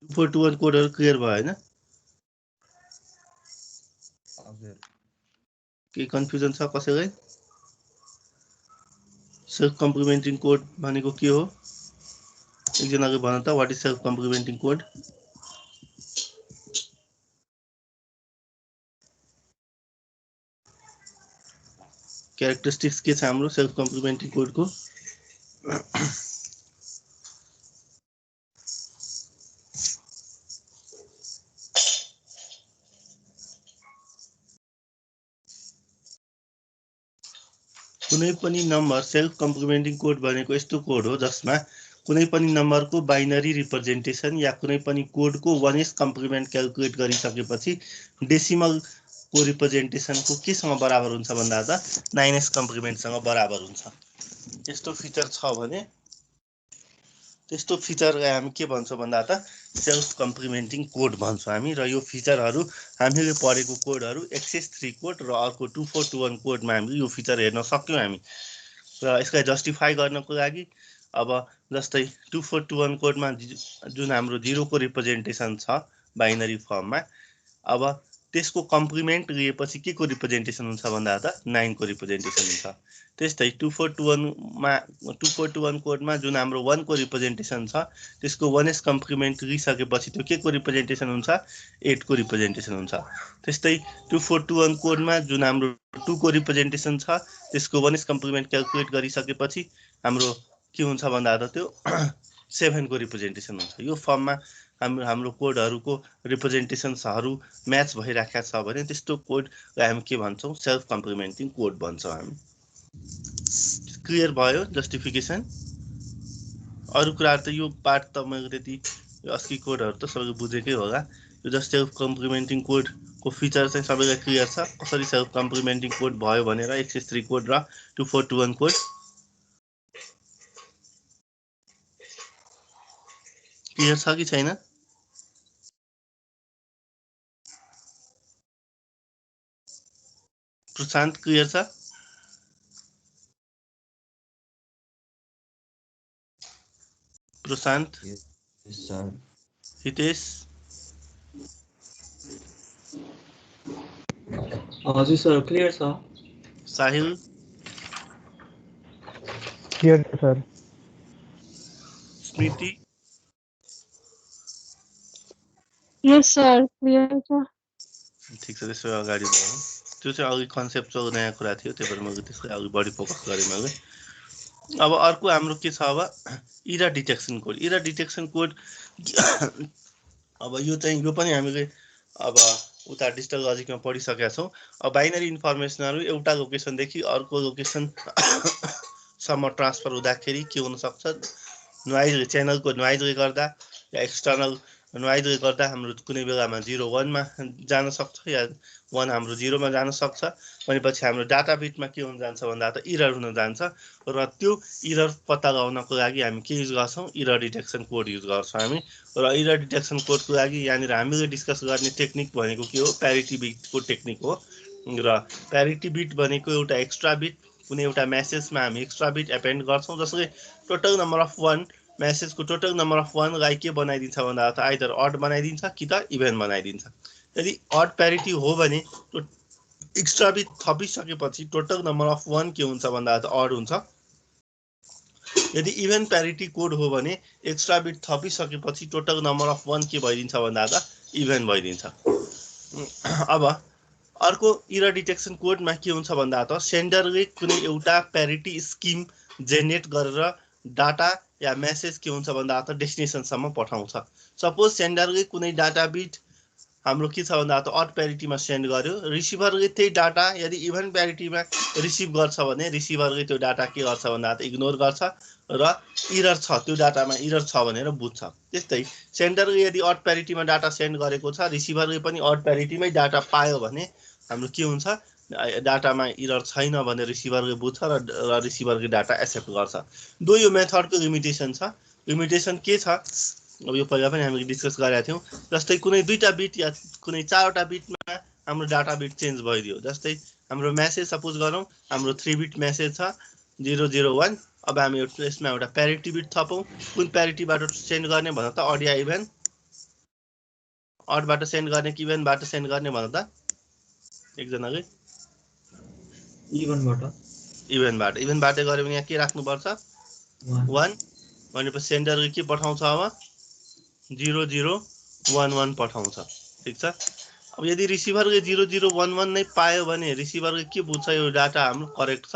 2421 कोडहरु clear भयो हैन? हजुर। के कन्फ्युजन छ कसैलाई? सेल्फ कम्प्लिमेन्टिङ कोड भनेको के हो? एकजनाले भन त what is self complementing code? Characteristics के छ हाम्रो सेल्फ कम्प्लिमेन्टिङ कोडको? कुनै पनि नम्बर सेल्फ कम्प्लिमेन्टिङ कोड भनेको यस्तो कोड हो जसमा कुनै पनि नम्बरको बाइनरी रिप्रेजेन्टेसन या कुनै पनि कोडको 1s कम्प्लिमेन्ट क्याल्कुलेट गरिसकेपछि डेसिमल को रिप्रेजेन्टेसनको केसँग बराबर हुन्छ भन्दा त 9s कम्प्लिमेन्टसँग बराबर हुन्छ। यस्तो फिचर छ भने त्यस्तो फिचरलाई हामी के भन्छौँ भन्दा त सेल्फ कम्प्लिमेन्टिङ कोड भन्छौँ हामी। र यो फिचरहरू हामीले पढेको कोडहरू XS3 कोड र अर्को 2421 कोडमा हामीले यो फिचर हेर्न सक्यौँ हामी। र यसलाई जस्टिफाई गर्नको लागि अब जस्तै 2421 कोडमा जुन हाम्रो 0 को रिप्रेजेन्टेसन छ बाइनरी फर्ममा, अब त्यसको कम्प्लिमेन्ट लिएपछि के को रिप्रेजेन्टेसन हुन्छ भन्दा त 9 को रिप्रेजेन्टेसन हुन्छ। त्यस्तै 2421 कोडमा जुन हाम्रो 1 को रिप्रेजेन्टेसन छ त्यसको 1s कम्प्लिमेन्ट लिइसकेपछि त्यो के को रिप्रेजेन्टेसन हुन्छ 8 को रिप्रेजेन्टेसन हुन्छ। त्यस्तै 2421 कोडमा जुन हाम्रो 2 को रिप्रेजेन्टेसन छ त्यसको 1s कम्प्लिमेन्ट क्याल्कुलेट गरिसकेपछि हाम्रो के हुन्छ भन्दा त त्यो 7 को रिप्रेजेन्टेसन हुन्छ। यो फर्ममा हाम्रो कोडहरूको रिप्रेजेन्टेसन्सहरू म्याच भइराखेको छ भने त्यस्तो कोडलाई हामी के भन्छौँ सेल्फ कम्प्लिमेन्टिङ कोड भन्छौँ हामी। क्लियर भयो जस्टिफिकेसन? अरु कुराहरु त यो पार्ट त मैले त्यति अस्ति कोडहरु त सबैले बुझेकै होला। यो जस्ट सेल्फ कम्प्लिमेन्टिङ कोडको फिचर चाहिँ सबैलाई क्लियर छ कसरी सेल्फ कम्प्लिमेन्टिङ कोड भयो भनेर XS3 कोड र 2421 कोड। क्लियर छ कि छैन? प्रशान्त क्लियर छ? प्रशान्त? Yes sir. हितेश? हजुर सर क्लियर छ। Sahil? Clear sir. Smriti? Yes sir clear छ। ठीक छ, त्यसो अगाडि बढौँ। त्यो चाहिँ अघि कन्सेप्चुअल नयाँ कुरा थियो त्यही भएर मैले त्यसलाई अघि बढी फोकस गरेँ मैले। अब अर्को हाम्रो के छ अब इरा डिटेक्सन कोड। इरा डिटेक्सन कोड अब यो चाहिँ यो पनि हामीले अब उता डिजिटल लजिकमा पढिसकेका छौँ। अब बाइनरी इन्फर्मेसनहरू एउटा लोकेसनदेखि अर्को लोकेसनसम्म ट्रान्सफर हुँदाखेरि के हुनसक्छ, नोइज च्यानलको नोइजले गर्दा या एक्सटर्नल नोइजले गर्दा हाम्रो कुनै बेलामा 0-1 मा जान सक्छ या 1 हाम्रो 0 मा जान सक्छ। भनेपछि हाम्रो डाटा बिटमा के हुन जान्छ भन्दा त इरर हुन जान्छ र त्यो इरर पत्ता लगाउनको लागि हामी के युज गर्छौँ इरर डिटेक्सन कोड युज गर्छौँ हामी। र इरर डिटेक्सन कोडको लागि यहाँनिर हामीले डिस्कस गर्ने टेक्निक भनेको के हो प्यारिटी बिटको टेक्निक हो। र प्यारिटी बिट भनेको एउटा एक्स्ट्रा बिट, कुनै एउटा मेसेजमा हामी एक्स्ट्रा बिट एपेन्ड गर्छौँ जसले टोटल नम्बर अफ 1 मेसेजको टोटल नम्बर अफ 1 लाई के बनाइदिन्छ भन्दा त आइदर अड बनाइदिन्छ कि त इभेन बनाइदिन्छ। यदि अड प्यारिटी हो भने एक्स्ट्रा बिट थपिसकेपछि टोटल नम्बर अफ 1 के हुन्छ भन्दा त अड हुन्छ। यदि इभेन प्यारिटी कोड हो भने एक्स्ट्रा बिट थपिसकेपछि टोटल नम्बर अफ 1 के भइदिन्छ भन्दा त इभेन भइदिन्छ। अब अर्को इरर डिटेक्सन कोडमा के हुन्छ भन्दा त सेन्डरले कुनै एउटा प्यारिटी स्किम जेनेरेट गरेर डाटा या मेसेज के हुन्छ भन्दा त डेस्टिनेसनसम्म पठाउँछ। सपोज सेन्डरले कुनै डाटा बिट हाम्रो के छ भन्दा त अड प्यारिटीमा सेन्ड गर्यो, रिसिभरले त्यही डाटा यदि इभन प्यारिटीमा रिसिभ गर्छ भने रिसिभरले त्यो डाटा के गर्छ भन्दा त इग्नोर गर्छ र इरर छ त्यो डाटामा इरर छ भनेर बुझ्छ। त्यस्तै सेन्डरले यदि अड प्यारिटीमा डाटा सेन्ड गरेको छ रिसिभरले पनि अड प्यारिटीमै डाटा पायो भने हाम्रो के हुन्छ डाटामा इरर छैन भने रिसिभरले बुझ्छ र रिसिभरले डाटा एक्सेप्ट गर्छ। दो यो मेथडको लिमिटेसन छ। लिमिटेसन के छ अब यो पहिला पनि हामीले डिस्कस गरेका थियौँ। जस्तै कुनै दुईटा बिट या कुनै 4वटा बिटमा हाम्रो डाटा बिट चेन्ज भइदियो। जस्तै हाम्रो मेसेज सपोज गरौँ हाम्रो 3 बिट मेसेज छ 001। अब हामी यसमा एउटा प्यारिटी बिट थपौँ। कुन प्यारिटीबाट सेन्ड गर्ने भन्दा त अड या इभेन अडबाट सेन्ड गर्ने कि इभेनबाट सेन्ड गर्ने भन त एकजनाले इभेनबाट गऱ्यो भने यहाँ के राख्नुपर्छ 1 भनेपछि सेन्डरले के पठाउँछ अब 0011 पठाउँछ ठीक छ। अब यदि रिसिभरले 0011 नै पायो भने रिसिभरले के बुझ्छ यो डाटा हाम्रो करेक्ट छ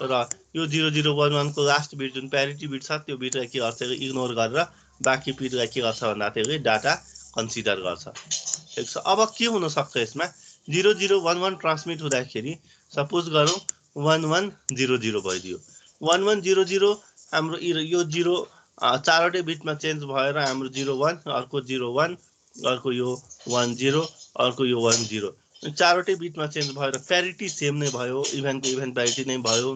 र यो 0011 को लास्ट बिट जुन प्यारिटी बिट छ त्यो बिटलाई के गर्छ इग्नोर गरेर बाँकी बिटलाई के गर्छ भन्दा त्यसले डाटा कन्सिडर गर्छ ठीक छ। अब के हुन सक्छ यसमा 0011 ट्रान्समिट हुँदाखेरि सपोज गरौँ 1100 भइदियो 1100 हाम्रो यो 0 चारवटै बिटमा चेन्ज भएर हाम्रो 01 अर्को 01 अर्को यो 10 अर्को यो 10 चारवटै बिटमा चेन्ज भएर प्यारिटी सेम नै भयो इभेनको इभेन प्यारिटी नै भयो।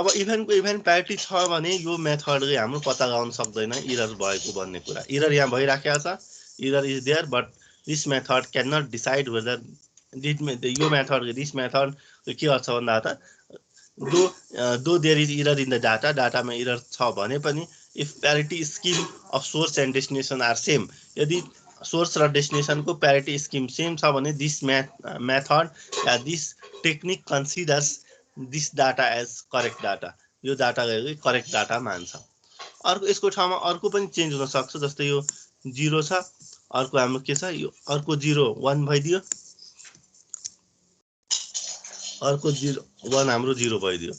अब इभेनको इभेन प्यारिटी छ भने यो मेथडले हाम्रो पत्ता लगाउन सक्दैन इरर भएको भन्ने कुरा इरर यहाँ भइराखेको छ error is there but this method can not decide whether यो मेथड दिस मेथड के गर्छ भन्दा त though there is error in the डाटामा इरर छ भने पनि if parity scheme of source and destination are same यदि सोर्स र डेस्टिनेसनको प्यारिटी स्किम सेम छ भने दिस मेथड या this technique considers this data as correct data यो डाटालाई करेक्ट डाटा मान्छ। अर्को यसको ठाउँमा अर्को पनि चेन्ज हुन सक्छ जस्तै यो 0 छ अर्को हाम्रो के छ यो अर्को 0 1 भइदियो अर्को 0 1 हाम्रो 0 भइदियो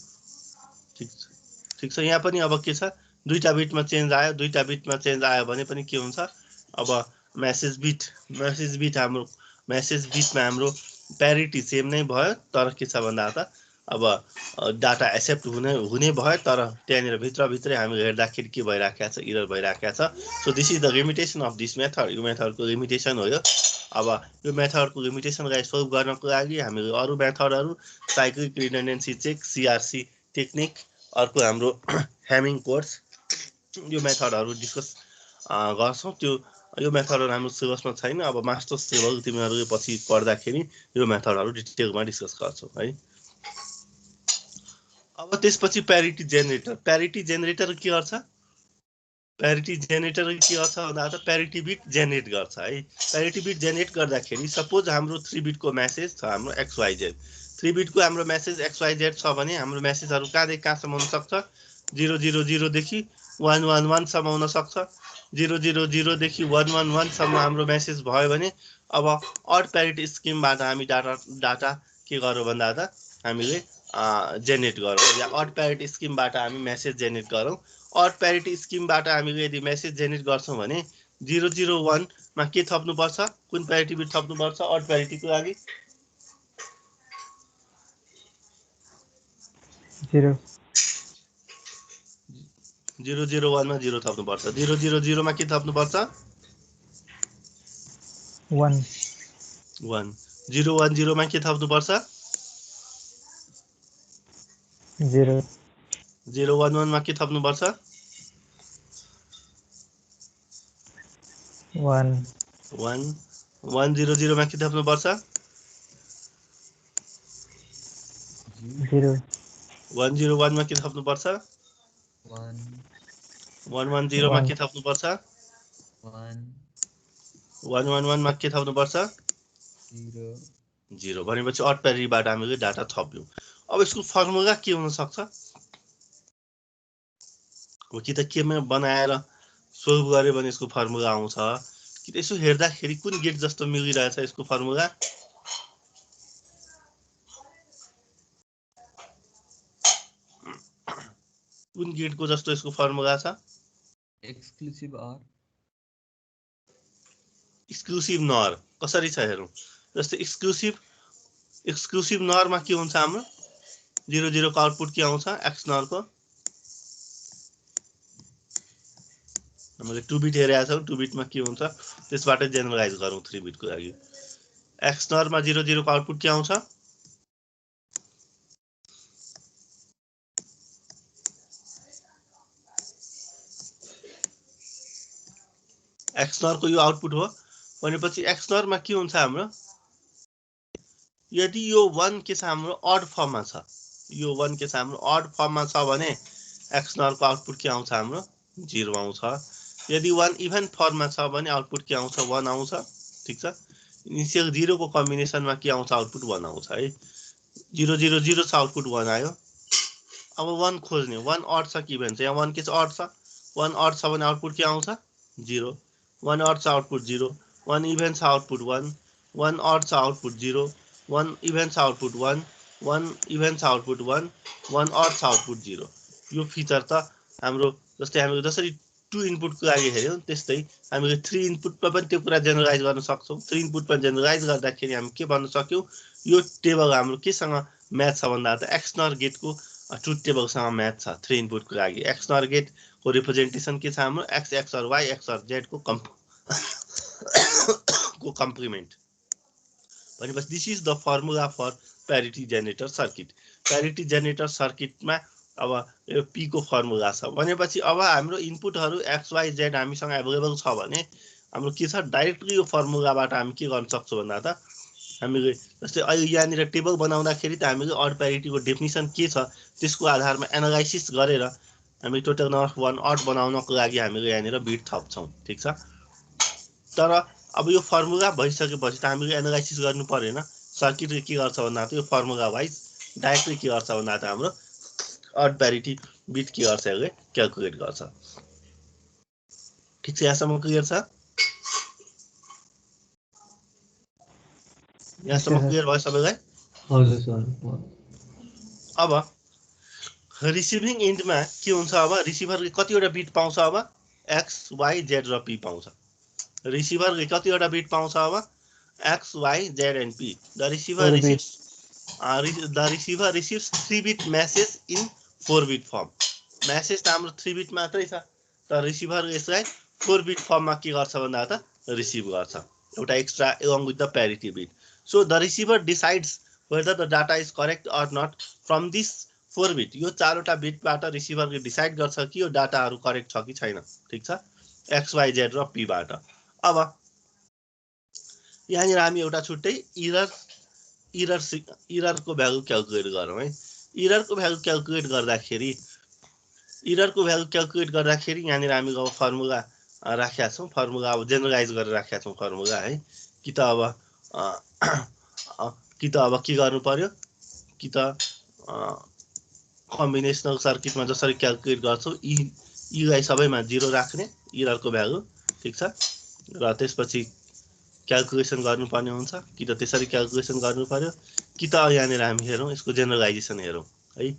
ठीक छ। यहाँ पनि अब के छ दुईटा बिटमा चेन्ज आयो भने पनि के हुन्छ अब मेसेज बिटमा हाम्रो प्यारिटी सेम नै भयो तर के छ भन्दा त अब डाटा एक्सेप्ट हुने भयो तर त्यहाँनिर भित्रभित्रै हामी हेर्दाखेरि के भइराखेको छ इरर भइराखेको छ। So this is the limitation of this method यो मेथडको लिमिटेसन हो यो। अब यो मेथडको लिमिटेसनलाई सोल्भ गर्नको लागि हामीले अरू मेथडहरू साइक्लिक रिडन्डेन्सी चेक सीआरसी टेक्निक अर्को हाम्रो ह्यामिङ कोर्स यो मेथडहरू डिस्कस गर्छौँ त्यो यो मेथडहरू हाम्रो सिलेबसमा छैन अब मास्टर्स लेभल तिमीहरूले पछि पढ्दाखेरि यो मेथडहरू डिटेलमा डिस्कस गर्छौँ है। अब त्यसपछि प्यारिटी जेनेरेटर के गर्छ भन्दा त प्यारिटी बिट जेनेरेट गर्छ है। प्यारिटी बिट जेनेरेट गर्दाखेरि सपोज हाम्रो 3 बिटको मेसेज छ हाम्रो XYZ 3 बिटको हाम्रो मेसेज XYZ छ भने हाम्रो मेसेजहरू कहाँसम्म हुन सक्छ 000 देखि 111 सम्म हुन सक्छ 000 देखि 111 सम्म हाम्रो मेसेज भयो भने अब अड प्यारिटी स्किमबाट हामी डाटा के गरौँ भन्दा त हामीले जेनेरेट गरौँ या अड प्यारिटी स्किमबाट हामी मेसेज जेनेरेट गरौँ। अड प्यारिटी स्किमबाट हामीले यदि मेसेज जेनेरेट गर्छौँ भने 001 मा के थप्नुपर्छ कुन प्यारिटी बिट थप्नुपर्छ अड प्यारिटीको लागि 001 मा 0 थप्नुपर्छ 000 मा के थप्नुपर्छ 1 010 मा के थप्नुपर्छ 0 011 मा के थप्नुपर्छ 1 100 मा के थप्नुपर्छ 0 101 मा के थप्नुपर्छ 110 मा के थप्नुपर्छ 111 मा के थप्नुपर्छ 0 भनेपछि अड प्यारिटीबाट हामीले डाटा थप्यौँ। अब यसको फर्मुला के हुन सक्छ हो कि त केमा बनाएर सोल्भ गरे भने यसको फर्मुला आउँछ कि त यसो हेर्दाखेरि कुन गेट जस्तो मिलिरहेछ यसको फर्मुला कुन गेटको जस्तो यसको फर्मुला छ एक्सक्लुसिभ नर कसरी छ हेरौँ जस्तै एक्सक्लुसिभ नरमा के हुन्छ हाम्रो 00 को आउटपुट के आउँछ एक्स नरको हामीले 2 बिट हेरेका छौँ 2 बिटमा के हुन्छ त्यसबाट जेनरलाइज गरौँ 3 बिटको लागि एक्स नरमा 00 को आउटपुट के आउँछ एक्स नरको यो आउटपुट हो भनेपछि एक्स नरमा के हुन्छ हाम्रो यदि यो 1 के छ हाम्रो अड फर्ममा छ यो 1 के छ हाम्रो अड फर्ममा छ भने एक्स नरको आउटपुट के आउँछ हाम्रो 0 आउँछ यदि 1 इभन फर्ममा छ भने आउटपुट के आउँछ 1 आउँछ ठीक छ इनिशियल 0 को कम्बिनेसनमा के आउँछ आउटपुट 1 आउँछ है 0 0 0 छ आउटपुट 1 आयो अब 1 खोज्ने 1 अड छ कि इभन छ यहाँ 1 के छ अड छ 1 अड छ भने आउटपुट के आउँछ 0 1 अड छ आउटपुट 0 1 इभन छ आउटपुट 1 1 अड छ आउटपुट 0 1 इभन छ आउटपुट 1 1 इभन छ आउटपुट 1 1 अड छ आउटपुट 0 यो फिचर त हाम्रो जस्तै हामी जसरी 2 इनपुटको लागि हेर्यौं त्यस्तै हामीले 3 इनपुटमा पनि त्यो कुरा जेनरलाइज गर्न सक्छौं 3 इनपुटमा जेनरलाइज गर्दाखेरि हामी के भन्न सक्यौं यो टेबल हाम्रो केसँग म्याच छ भन्दा त एक्सनर गेटको ट्रुथ टेबलसँग म्याच छ 3 इनपुटको लागि एक्सनर गेटको रिप्रेजेन्टेसन के छ हाम्रो x XOR y XOR z को कम्प्लिमेन्ट भनेपछि this is the formula for parity generator circuit parity generator सर्किटमा अब यो p को फर्मुला छ भनेपछि अब हाम्रो इनपुटहरु x y z हामीसँग अवेलेबल छ भने हाम्रो के छ डाइरेक्टली यो फर्मुलाबाट हामी के गर्न सक्छौं भन्दा त हामीले जस्तै अहिले यहाँनिर टेबल बनाउँदाखेरि त हामीले अड प्यारिटीको डेफिनिसन के छ त्यसको आधारमा एनालाइसिस गरेर हामी टोटल नम्बर 1 अड बनाउनको लागि हामीले यहाँनिर बिट थप्छौं ठीक छ तर अब यो फर्मुला भइसकेपछि त हामीले एनालाइसिस गर्नु पर्दैन सर्किटले के गर्छ भन्दा त यो फर्मुला वाइज डाइरेक्टली के गर्छ भन्दा त हाम्रो अड प्यारिटी बिट के गर्छ यसले क्याल्कुलेट गर्छ ठीक छ यहाँसम्म क्लियर छ यहाँसम्म क्लियर भयो सबैलाई हजुर सर अब रिसिभिङ एन्डमा के हुन्छ अब रिसिभरले कतिवटा बिट पाउँछ अब x y z र p पाउँछ रिसिभरले कतिवटा बिट पाउँछ अब x y z and p the receiver receives 3 bit message in 4 bit form message त हाम्रो 3 बिट मात्रै छ तर रिसिभरले यसलाई 4 बिट फर्ममा के गर्छ भन्दा त रिसिभ गर्छ एउटा extra along with the parity bit so the receiver decides whether the data is correct or not from this 4 bit यो चारवटा बिटबाट रिसिभरले डिसाइड गर्छ कि यो डाटाहरु करेक्ट छ कि छैन ठीक छ x y z र p बाट अब यहाँनिर हामी एउटा छुट्टै एरर को भ्यालु क्याल्कुलेट गरौँ है एरर को भ्यालु क्याल्कुलेट गर्दाखेरि यहाँनिर हामी अब फर्मुला राखेका छौं फर्मुला अब जेनरलाइज गरेर राखेका छौं फर्मुला है कि त अब के गर्नु पर्यो कि त कम्बिनेशनल सर्किटमा जसरी क्याल्कुलेट गर्छौं लाई सबैमा 0 राख्ने एरर को भ्यालु ठीक छ र त्यसपछि क्याल्कुलेसन गर्नुपर्ने हुन्छ कि त त्यसरी क्याल्कुलेसन गर्नु पर्यो कि त यहाँनिर हामी हेरौं यसको जेनरलाइजेसन हेरौं है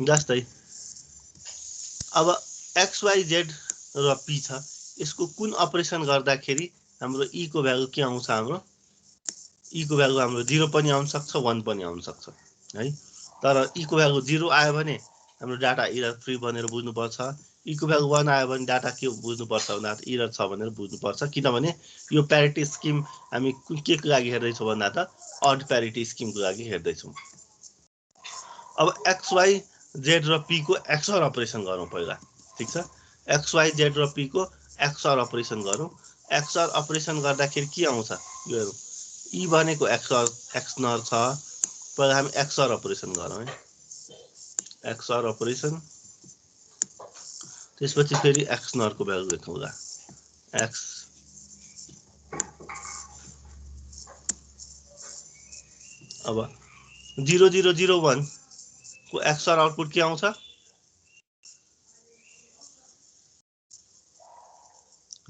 जस्तै अब x y z र p छ यसको कुन अपरेसन गर्दाखेरि हाम्रो e को भ्यालु के आउँछ हाम्रो e को भ्यालु हाम्रो 0 पनि आउन सक्छ 1 पनि आउन सक्छ है तर e को भ्यालु 0 आयो भने हाम्रो डाटा एरर फ्री भनेर बुझ्नु पर्छ e को भ्यालु 1 आयो भने डाटा के बुझ्नु पर्छ भन्दा एरर छ भनेर बुझ्नु पर्छ किनभने यो प्यारिटी स्किम हामी के को लागि हेर्दै छौं भन्दा त अड प्यारिटी स्किम को लागि हेर्दै छौं अब x y z र p को XOR अपरेसन गरौँ पहिला ठीक छ x y z र p को XOR अपरेसन गरौँ XOR अपरेसन गर्दाखेरि के आउँछ यो हेरौँ e भनेको XOR छ पहिला हामी XOR अपरेसन गरौँ है XOR अपरेसन त्यसपछि फेरि XNOR को भ्यालु लेखौँला x अब 0001 को XOR आउटपुट के आउँछ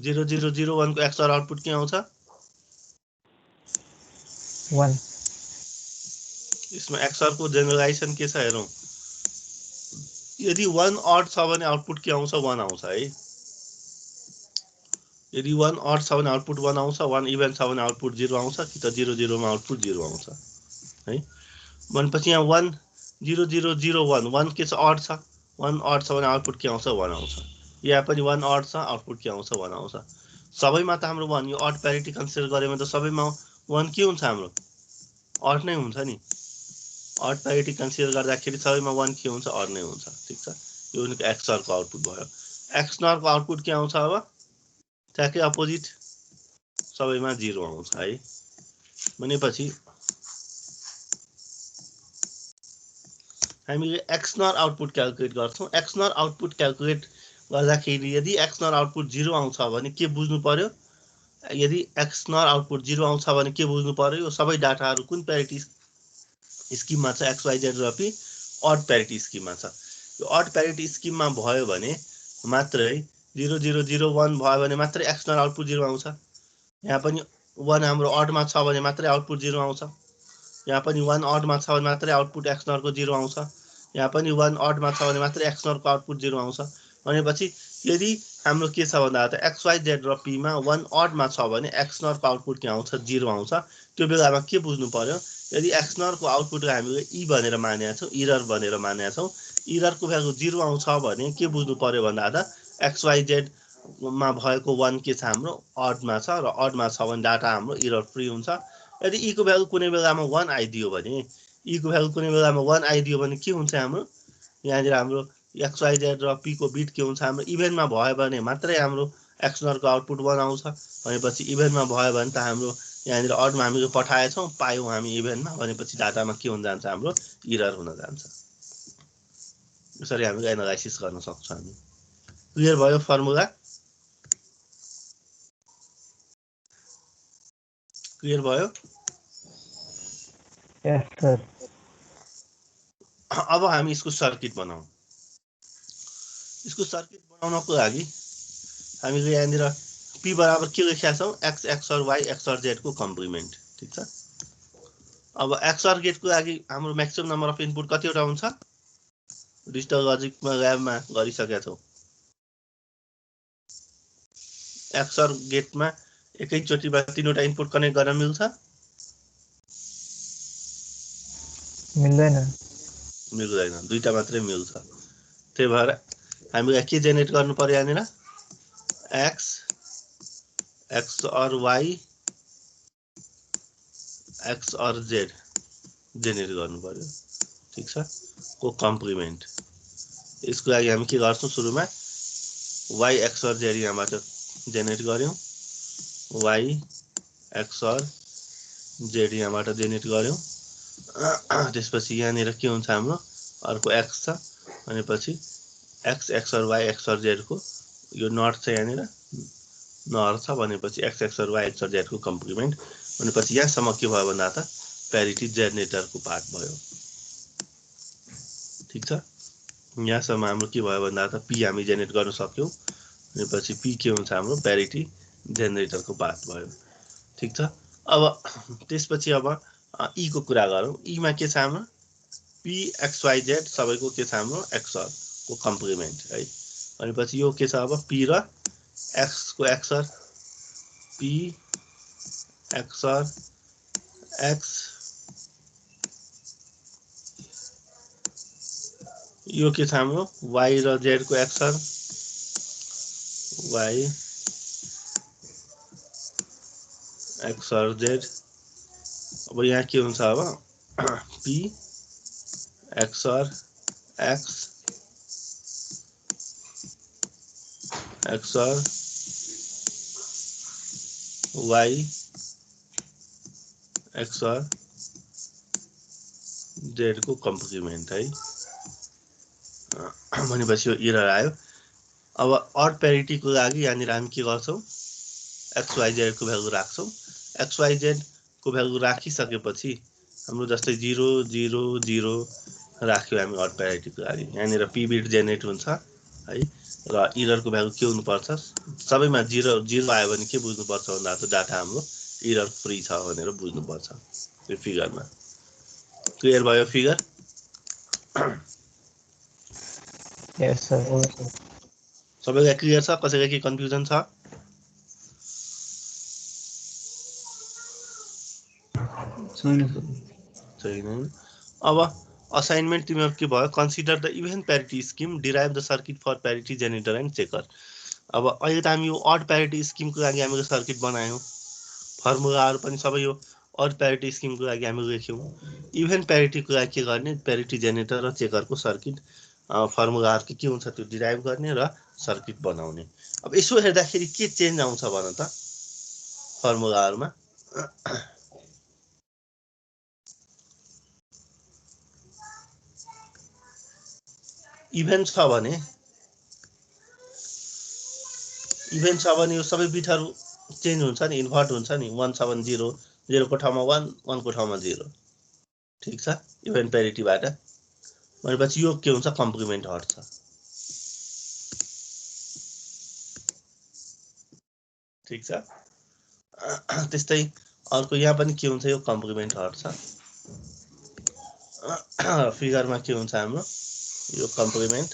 0001 को XOR आउटपुट के आउँछ 1 यसमा XOR को जेनरलाइजेसन के छ हेरौं यदि 1 अड छ भने आउटपुट के आउँछ 1 आउँछ है यदि 1 अड छ भने आउटपुट 1 आउँछ 1 इभन छ भने आउटपुट 0 आउँछ कि त 00 मा आउटपुट 0 आउँछ है भनेपछि यहाँ 1 0001 1 के छ अड छ 1 अड छ भने आउटपुट के आउँछ 1 आउँछ यहाँ पनि 1 अड छ आउटपुट के आउँछ 1 आउँछ सबैमा त हाम्रो 1 यो अड प्यारिटी कन्सिडर गरेमा त सबैमा 1 के हुन्छ हाम्रो अड नै हुन्छ नि अड प्यारिटी कन्सिडर गर्दाखेरि सबैमा 1 के हुन्छ अड नै हुन्छ ठीक छ यो उनीको XOR को आउटपुट भयो XNOR को आउटपुट के आउँछ अब ट्याकै अपोजिट सबैमा 0 आउँछ है भनेपछि हामीले XNOR आउटपुट क्याल्कुलेट गर्छौं XNOR आउटपुट क्याल्कुलेट गर्दाखेरि यदि x नर आउटपुट 0 आउँछ भने के बुझ्नु पर्यो यदि x नर आउटपुट 0 आउँछ भने के बुझ्नु पर्यो यो सबै डाटाहरु कुन प्यारिटी स्किममा छ x y z र p अड प्यारिटी स्किममा छ यो अड प्यारिटी स्किममा भयो भने मात्रै 0 0 0 1 भयो भने मात्रै x नर आउटपुट 0 आउँछ यहाँ पनि 1 हाम्रो अडमा छ भने मात्रै आउटपुट 0 आउँछ यहाँ पनि 1 अडमा छ भने मात्रै आउटपुट x नर को 0 आउँछ यहाँ पनि 1 अडमा छ भने मात्रै x नर को आउटपुट 0 आउँछ भनेपछि यदि हाम्रो के छ भन्दा त x y z र p मा 1 अडमा छ भने x नर को आउटपुट के आउँछ 0 आउँछ त्यो बेलामा के बुझ्नु पर्यो यदि x नर को आउटपुट हामीले e भनेर मानेका छौं एरर भनेर मानेका छौं एरर को भ्यालु 0 आउँछ भने के बुझ्नु पर्यो भन्दा त x y z मा भएको 1 के छ हाम्रो अडमा छ र अडमा छ भने डाटा हाम्रो एरर फ्री हुन्छ यदि e को भ्यालु कुनै बेलामा 1 आइदियो भने e को भ्यालु कुनै बेलामा 1 आइदियो भने के हुन्छ हाम्रो यहाँनिर हाम्रो x y z र p को बिट के हुन्छ हाम्रो इभेनमा भयो भने मात्रै हाम्रो x नर को आउटपुट 1 आउँछ भनेपछि इभेनमा भयो भने त हाम्रो यहाँनिर अडमा हामीले पठाएछौं पायौं हामी इभेनमा भनेपछि डाटामा के हुन जान्छ हाम्रो एरर हुन जान्छ यसरी हामीले एनालाइसिस गर्न सक्छौं हामी क्लियर भयो फर्मुला क्लियर भयो यस सर अब हामी यसको सर्किट बनाऊ यसको सर्किट बनाउनको लागि हामीले यहाँनिर p बराबर के लेखेका छौं x XOR y XOR z को कम्प्लिमेन्ट ठीक छ अब XOR गेट को लागि हाम्रो म्याक्सिमम नम्बर अफ इनपुट कतिवटा हुन्छ डिजिटल लजिकमा ल्याबमा गरिसकेका छौं XOR गेटमा एकैचोटीमा तीनवटा इनपुट कनेक्ट गर्न मिल्छ मिल्दैन मिल्दैन दुईटा मात्रै मिल्छ त्यही भएर हामीले के जेनेरेट गर्नु पर्यो यहाँनिर x XOR y XOR z generate गर्नु पर्यो ठीक छ को कम्प्लिमेन्ट यसको लागि हामी के गर्छौं सुरुमा y XOR z यहाँबाट जेनेरेट गर्यौं y XOR z यहाँबाट जेनेरेट गर्यौं त्यसपछि यहाँनिर के हुन्छ हाम्रो अर्को x छ भनेपछि x XOR y XOR z को यो नट छ यहाँनिर नर छ भनेपछि x XOR y XOR z को कम्प्लिमेन्ट भनेपछि यहाँसम्म के भयो भन्दा त प्यारिटी जेनेरेटर को पार्ट भयो ठीक छ यहाँसम्म हाम्रो के भयो भन्दा त p हामी जेनेरेट गर्न सक्यौं भनेपछि p के हुन्छ हाम्रो प्यारिटी जेनेरेटर को पार्ट भयो ठीक छ अब त्यसपछि अब e को कुरा गरौं e मा के छ हाम्रो p x y z सबैको के छ हाम्रो XOR को कम्प्लिमेन्ट है भनेपछि यो के छ अब p र x को XOR p XOR x यो के छ हाम्रो y र z को XOR y XOR z अब यहाँ के हुन्छ अब p XOR x XOR y XOR z को कम्प्लिमेन्ट है भनेपछि यो एरर आयो अब अड प्यारिटी को लागि यहाँनिर हामी के गर्छौं x y z को भ्यालु राख्छौं x y z को भ्यालु राखिसकेपछि हाम्रो जस्तै 0 0 0 राख्यो हामी अड प्यारिटी को लागि यहाँनिर p बिट जेनेरेट हुन्छ है र एरर को भ्यालु के हुनु पर्छ सबैमा 0 0 आयो भने के बुझ्नु पर्छ भन्दा त डाटा हाम्रो एरर फ्री छ भनेर बुझ्नु पर्छ यो फिगरमा क्लियर भयो फिगर यस सर सबैलाई क्लियर छ कसैलाई के कन्फ्युजन छ छैन अब असाइनमेन्ट तिम्रो के भयो consider the even parity scheme derive the circuit for parity generator and checker अब अहिले त हामी यो अड प्यारिटी स्किमको लागि हामीले सर्किट बनायौं फर्मुलाहरु पनि सबै यो अड प्यारिटी स्किमको लागि हामीले लेख्यौं इभेन प्यारिटीको लागि के गर्ने प्यारिटी जेनेरेटर र चेकरको सर्किट फर्मुलाहरु के हुन्छ त्यो डिराइभ गर्ने र सर्किट बनाउने अब यसो हेर्दाखेरि के चेन्ज आउँछ भन त फर्मुलाहरुमा इभेन छ भने इभेन्ट छ भने यो सबै बिटहरु चेन्ज हुन्छ नि, इन्भर्ट हुन्छ नि। 170 0 को ठाउँमा 1 1 को ठाउँमा 0। ठीक छ, इभेन्ट प्यारिटीबाट भनेपछि यो के हुन्छ, कम्प्लिमेन्ट हट्छ। ठीक छ, त्यस्तै अर्को यहाँ पनि के हुन्छ, यो कम्प्लिमेन्ट हट्छ। फिगरमा के हुन्छ हाम्रो, यो कम्प्लिमेन्ट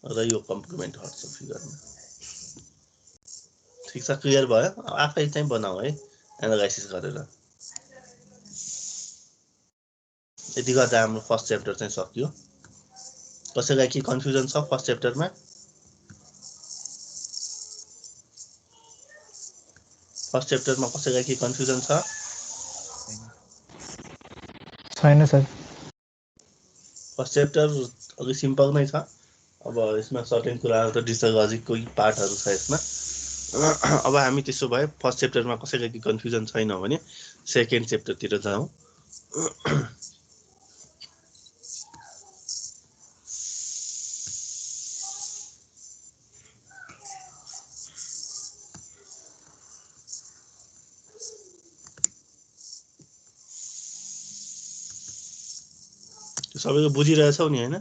र यो कम्प्लिमेन्ट हट्छ फिगरमा। ठीक छ, क्लियर भयो? आफै चाहिँ बनाऊ है एनालाइसिस गरेर। यति गर्दा हाम्रो फर्स्ट च्याप्टर चाहिँ सकियो। कसैलाई के कन्फ्युजन छ फर्स्ट च्याप्टरमा? फर्स्ट च्याप्टरमा कसैलाई के कन्फ्युजन छ? छैन सर। फर्स्ट च्याप्टर अलि सिम्पल नै छ। अब यसमा सर्टेन कुराहरु त डिजिटल लजिकको पार्टहरु छ यसमा। अब हामी त्यसो भए फर्स्ट च्याप्टरमा कसैलाई के कन्फ्युजन छैन भने सेकेन्ड च्याप्टरतिर जाउँ। सबैले बुझिरहेछौ नि हैन?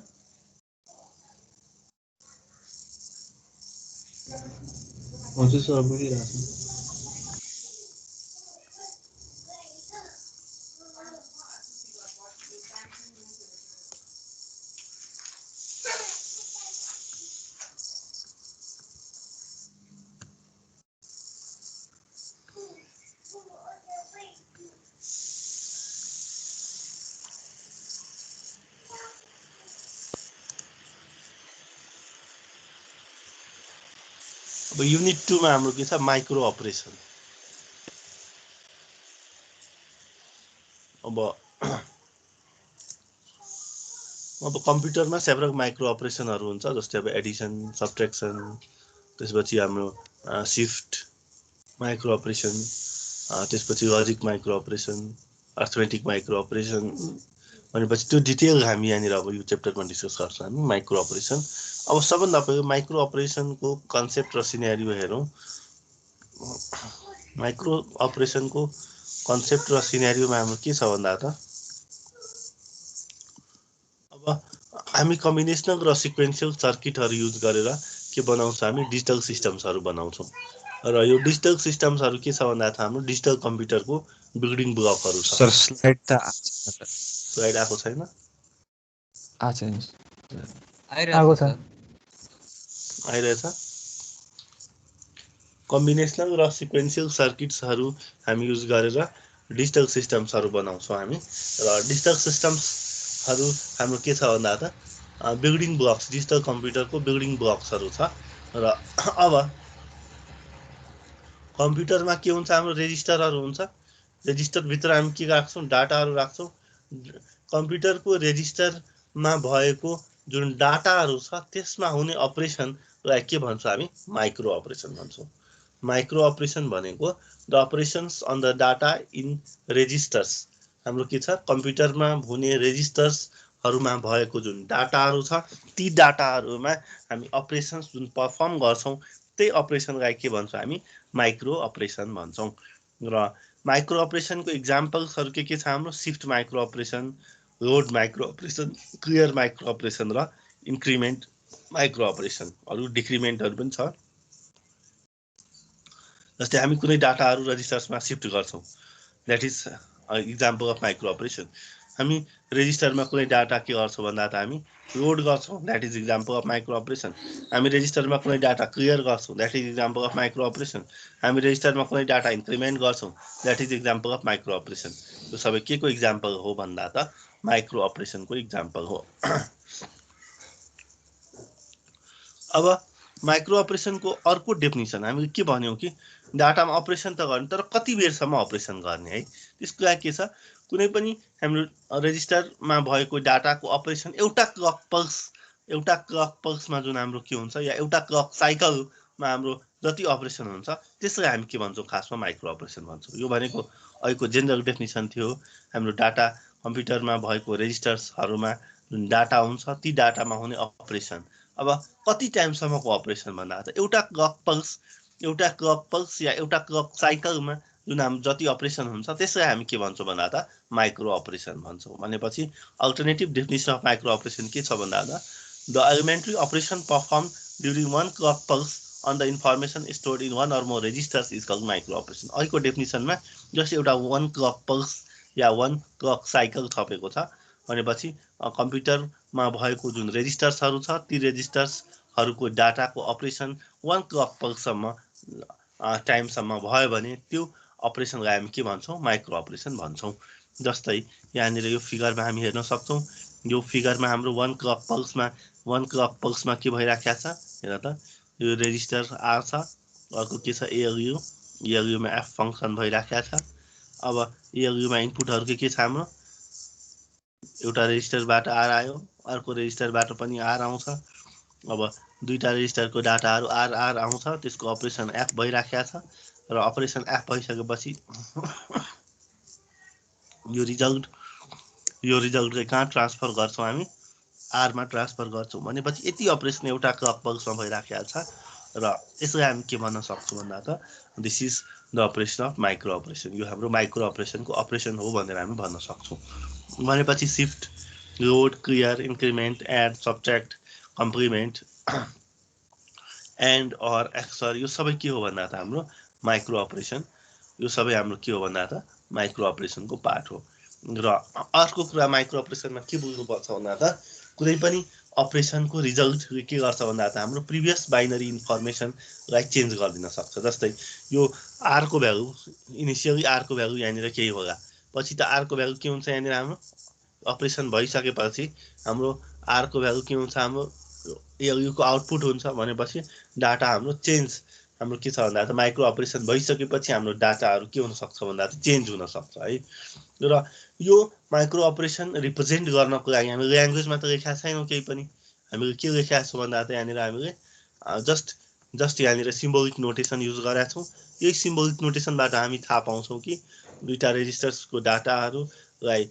हजुर सर बुझिरहेको छु। अब युनिट 2 मा हाम्रो के छ, माइक्रो अपरेसन। अब कम्प्युटरमा सेभरल माइक्रो अपरेसनहरु हुन्छ, जस्तै अब एडिसन, सब्ट्र्याक्सन, त्यसपछि हाम्रो शिफ्ट माइक्रो अपरेसन, त्यसपछि logic micro operation, arithmetic micro operation भनेपछि त्यो डिटेल हामी यहाँनिर अब यो च्याप्टरमा डिस्कस गर्छौं हामी माइक्रो अपरेसन। अब सबभन्दा पहिलो माइक्रो अपरेसनको कन्सेप्ट र सिनेरियो हेरौं। माइक्रो अपरेसनको कन्सेप्ट र सिनेरियोमा हाम्रो के छ भन्दा त अब हामी कम्बिनेसनल र सिक्वेन्शियल सर्किटहरु युज गरेर के बनाउँछौं, हामी डिजिटल सिस्टम्सहरु बनाउँछौं। र यो डिजिटल सिस्टम्सहरु के छ भन्दा त हाम्रो डिजिटल कम्प्युटरको बिल्डिङ ब्लकहरु छ। सर स्लाइड त स्लाइड आएको छैन? छैन आएको छ। आइरहेछ। कम्बिनेसनल र सिक्वेन्शियल सर्किट्सहरु हामी युज गरेर डिजिटल सिस्टम्सहरु बनाउँछौं हामी। र डिजिटल सिस्टम्सहरु हाम्रो के छ भन्दा त बिल्डिङ ब्लक्स, डिजिटल कम्प्युटरको बिल्डिङ ब्लक्सहरु छ। र अब कम्प्युटरमा के हुन्छ, हाम्रो रेजिस्टरहरु हुन्छ। रेजिस्टर भित्र हामी के राख्छौं, डाटाहरु राख्छौं। कम्प्युटरको रेजिस्टरमा भएको जुन डाटाहरु छ त्यसमा हुने अपरेसनलाई के भन्छौं हामी, माइक्रो अपरेसन भन्छौं। माइक्रो अपरेसन भनेको the operations on the data in registers. हाम्रो के छ, कम्प्युटरमा हुने रेजिस्टर्सहरुमा भएको जुन डाटाहरु छ ती डाटाहरुमा हामी अपरेसन्स जुन परफर्म गर्छौं त्यही अपरेसनलाई के भन्छौं हामी, माइक्रो अपरेसन भन्छौं। र माइक्रो अपरेसनको एक्जाम्पल्सहरु के छ हाम्रो, shift micro operation, load micro operation, clear micro operation र इन्क्रिमेन्ट माइक्रो अपरेसन। अरु डिक्रिमेन्टहरु पनि छ। जस्तै हामी कुनै डाटाहरु रजिस्टर्समा शिफ्ट गर्छौं, that is example of micro operation. हामी रेजिस्टरमा कुनै डाटा के गर्छौं भन्दा त हामी लोड गर्छौं, that is example of micro operation. हामी रेजिस्टरमा कुनै डाटा क्लियर गर्छौं, that is example of micro operation. हामी रेजिस्टरमा कुनै डाटा इन्क्रिमेन्ट गर्छौं, that is example of micro operation. यो सबै के को एक्जाम्पल हो भन्दा त माइक्रो अपरेसनको एक्जाम्पल हो। अब माइक्रो अपरेसनको अर्को डेफिनिसन हामीले के भन्यौं कि डाटामा अपरेसन त गर्ने तर कति बेरसम्म अपरेसन गर्ने है। त्यसको लागि के छ, कुनै पनि हाम्रो रेजिस्टरमा भएको डाटाको अपरेसन एउटा क्लक पल्समा जुन हाम्रो के हुन्छ, या एउटा क्लक साइकलमा हाम्रो जति अपरेसन हुन्छ त्यसलाई हामी के भन्छौं, खासमा माइक्रो अपरेसन भन्छौं। यो भनेको अहिलेको जेनरल डेफिनिसन थियो। हाम्रो डाटा कम्प्युटरमा भएको रेजिस्टर्सहरुमा जुन डाटा हुन्छ ती डाटामा हुने अपरेसन अब कति टाइमसम्मको अपरेसन भन्दा त एउटा क्लक पल्स या एउटा क्लक साइकलमा जुन हाम्रो जति अपरेसन हुन्छ त्यसलाई हामी के भन्छौँ भन्दा त माइक्रो अपरेसन भन्छौँ। भनेपछि alternative definition of micro operation के छ भन्दा त the elementary operation perform during one clock pulse on the information stored in one or more registers is called micro operation। अहिलेको डेफिनेसनमा जस्ट एउटा वन क्लक पल्स या वन clock cycle थपेको छ भनेपछि कम्प्युटरमा भएको जुन रेजिस्टर्सहरू छ ती रेजिस्टर्सहरूको डाटाको अपरेसन वन क्लक पल्ससम्म टाइमसम्म भयो भने त्यो अपरेसनलाई हामी के भन्छौँ माइक्रो अपरेसन भन्छौँ। जस्तै यहाँनिर यो फिगरमा हामी हेर्न सक्छौँ। यो फिगरमा हाम्रो वन क्लक पल्समा के भइराखेको छ हेर त यो रेजिस्टर आर छ अर्को के छ एएलयुमा एफ फङ्सन भइराखेको छ। अब एएलयुमा इनपुटहरू के छ हाम्रो एउटा रेजिस्टरबाट आर आयो अर्को रेजिस्टरबाट पनि आर आउँछ। अब दुईटा रेजिस्टरको डाटाहरू आर आउँछ त्यसको अपरेसन एफ भइराखेको छ र अपरेसन एफ भइसकेपछि यो रिजल्ट चाहिँ कहाँ ट्रान्सफर गर्छौँ हामी आरमा ट्रान्सफर गर्छौँ। भनेपछि यति अपरेसन एउटा क्लक पल्समा भइराखेको छ र यसलाई हामी के भन्न सक्छौँ भन्दा त this is the operation of micro operation. यो हाम्रो माइक्रो अपरेसनको अपरेसन हो भनेर हामी भन्न सक्छौँ। भनेपछि shift load clear increment add subtract complement and or XOR यो सबै के हो भन्दा त हाम्रो माइक्रो अपरेसन। यो सबै हाम्रो के हो भन्दा त माइक्रो अपरेसनको पार्ट हो। र अर्को कुरा माइक्रो अपरेसनमा के बुझ्नुपर्छ भन्दा त कुनै पनि अपरेसनको रिजल्ट के गर्छ भन्दा त हाम्रो प्रिभियस बाइनरी इन्फर्मेसनलाई चेन्ज गरिदिन सक्छ। जस्तै यो आरको भ्यालु इनिसियली आरको भ्यालु यहाँनिर केही होला पछि त आरको भ्यालु के हुन्छ यहाँनिर हाम्रो अपरेसन भइसकेपछि हाम्रो आरको भ्यालु के हुन्छ हाम्रो एलयुको आउटपुट हुन्छ। भनेपछि डाटा हाम्रो चेन्ज हाम्रो के छ भन्दा त माइक्रो अपरेसन भइसकेपछि हाम्रो डाटाहरू के हुन सक्छ भन्दा त चेन्ज हुन सक्छ है। र यो माइक्रो अपरेसन रिप्रेजेन्ट गर्नको लागि हामीले ल्याङ्ग्वेजमा त लेखेका छैनौँ केही पनि। हामीले के लेखेका छौँ भन्दा त यहाँनिर हामीले जस्ट यहाँनिर सिम्बोलिक नोटेसन युज गरेका छौँ। यही सिम्बोलिक नोटेसनबाट हामी थाहा पाउँछौँ कि दुईटा रेजिस्टर्सको डाटाहरूलाई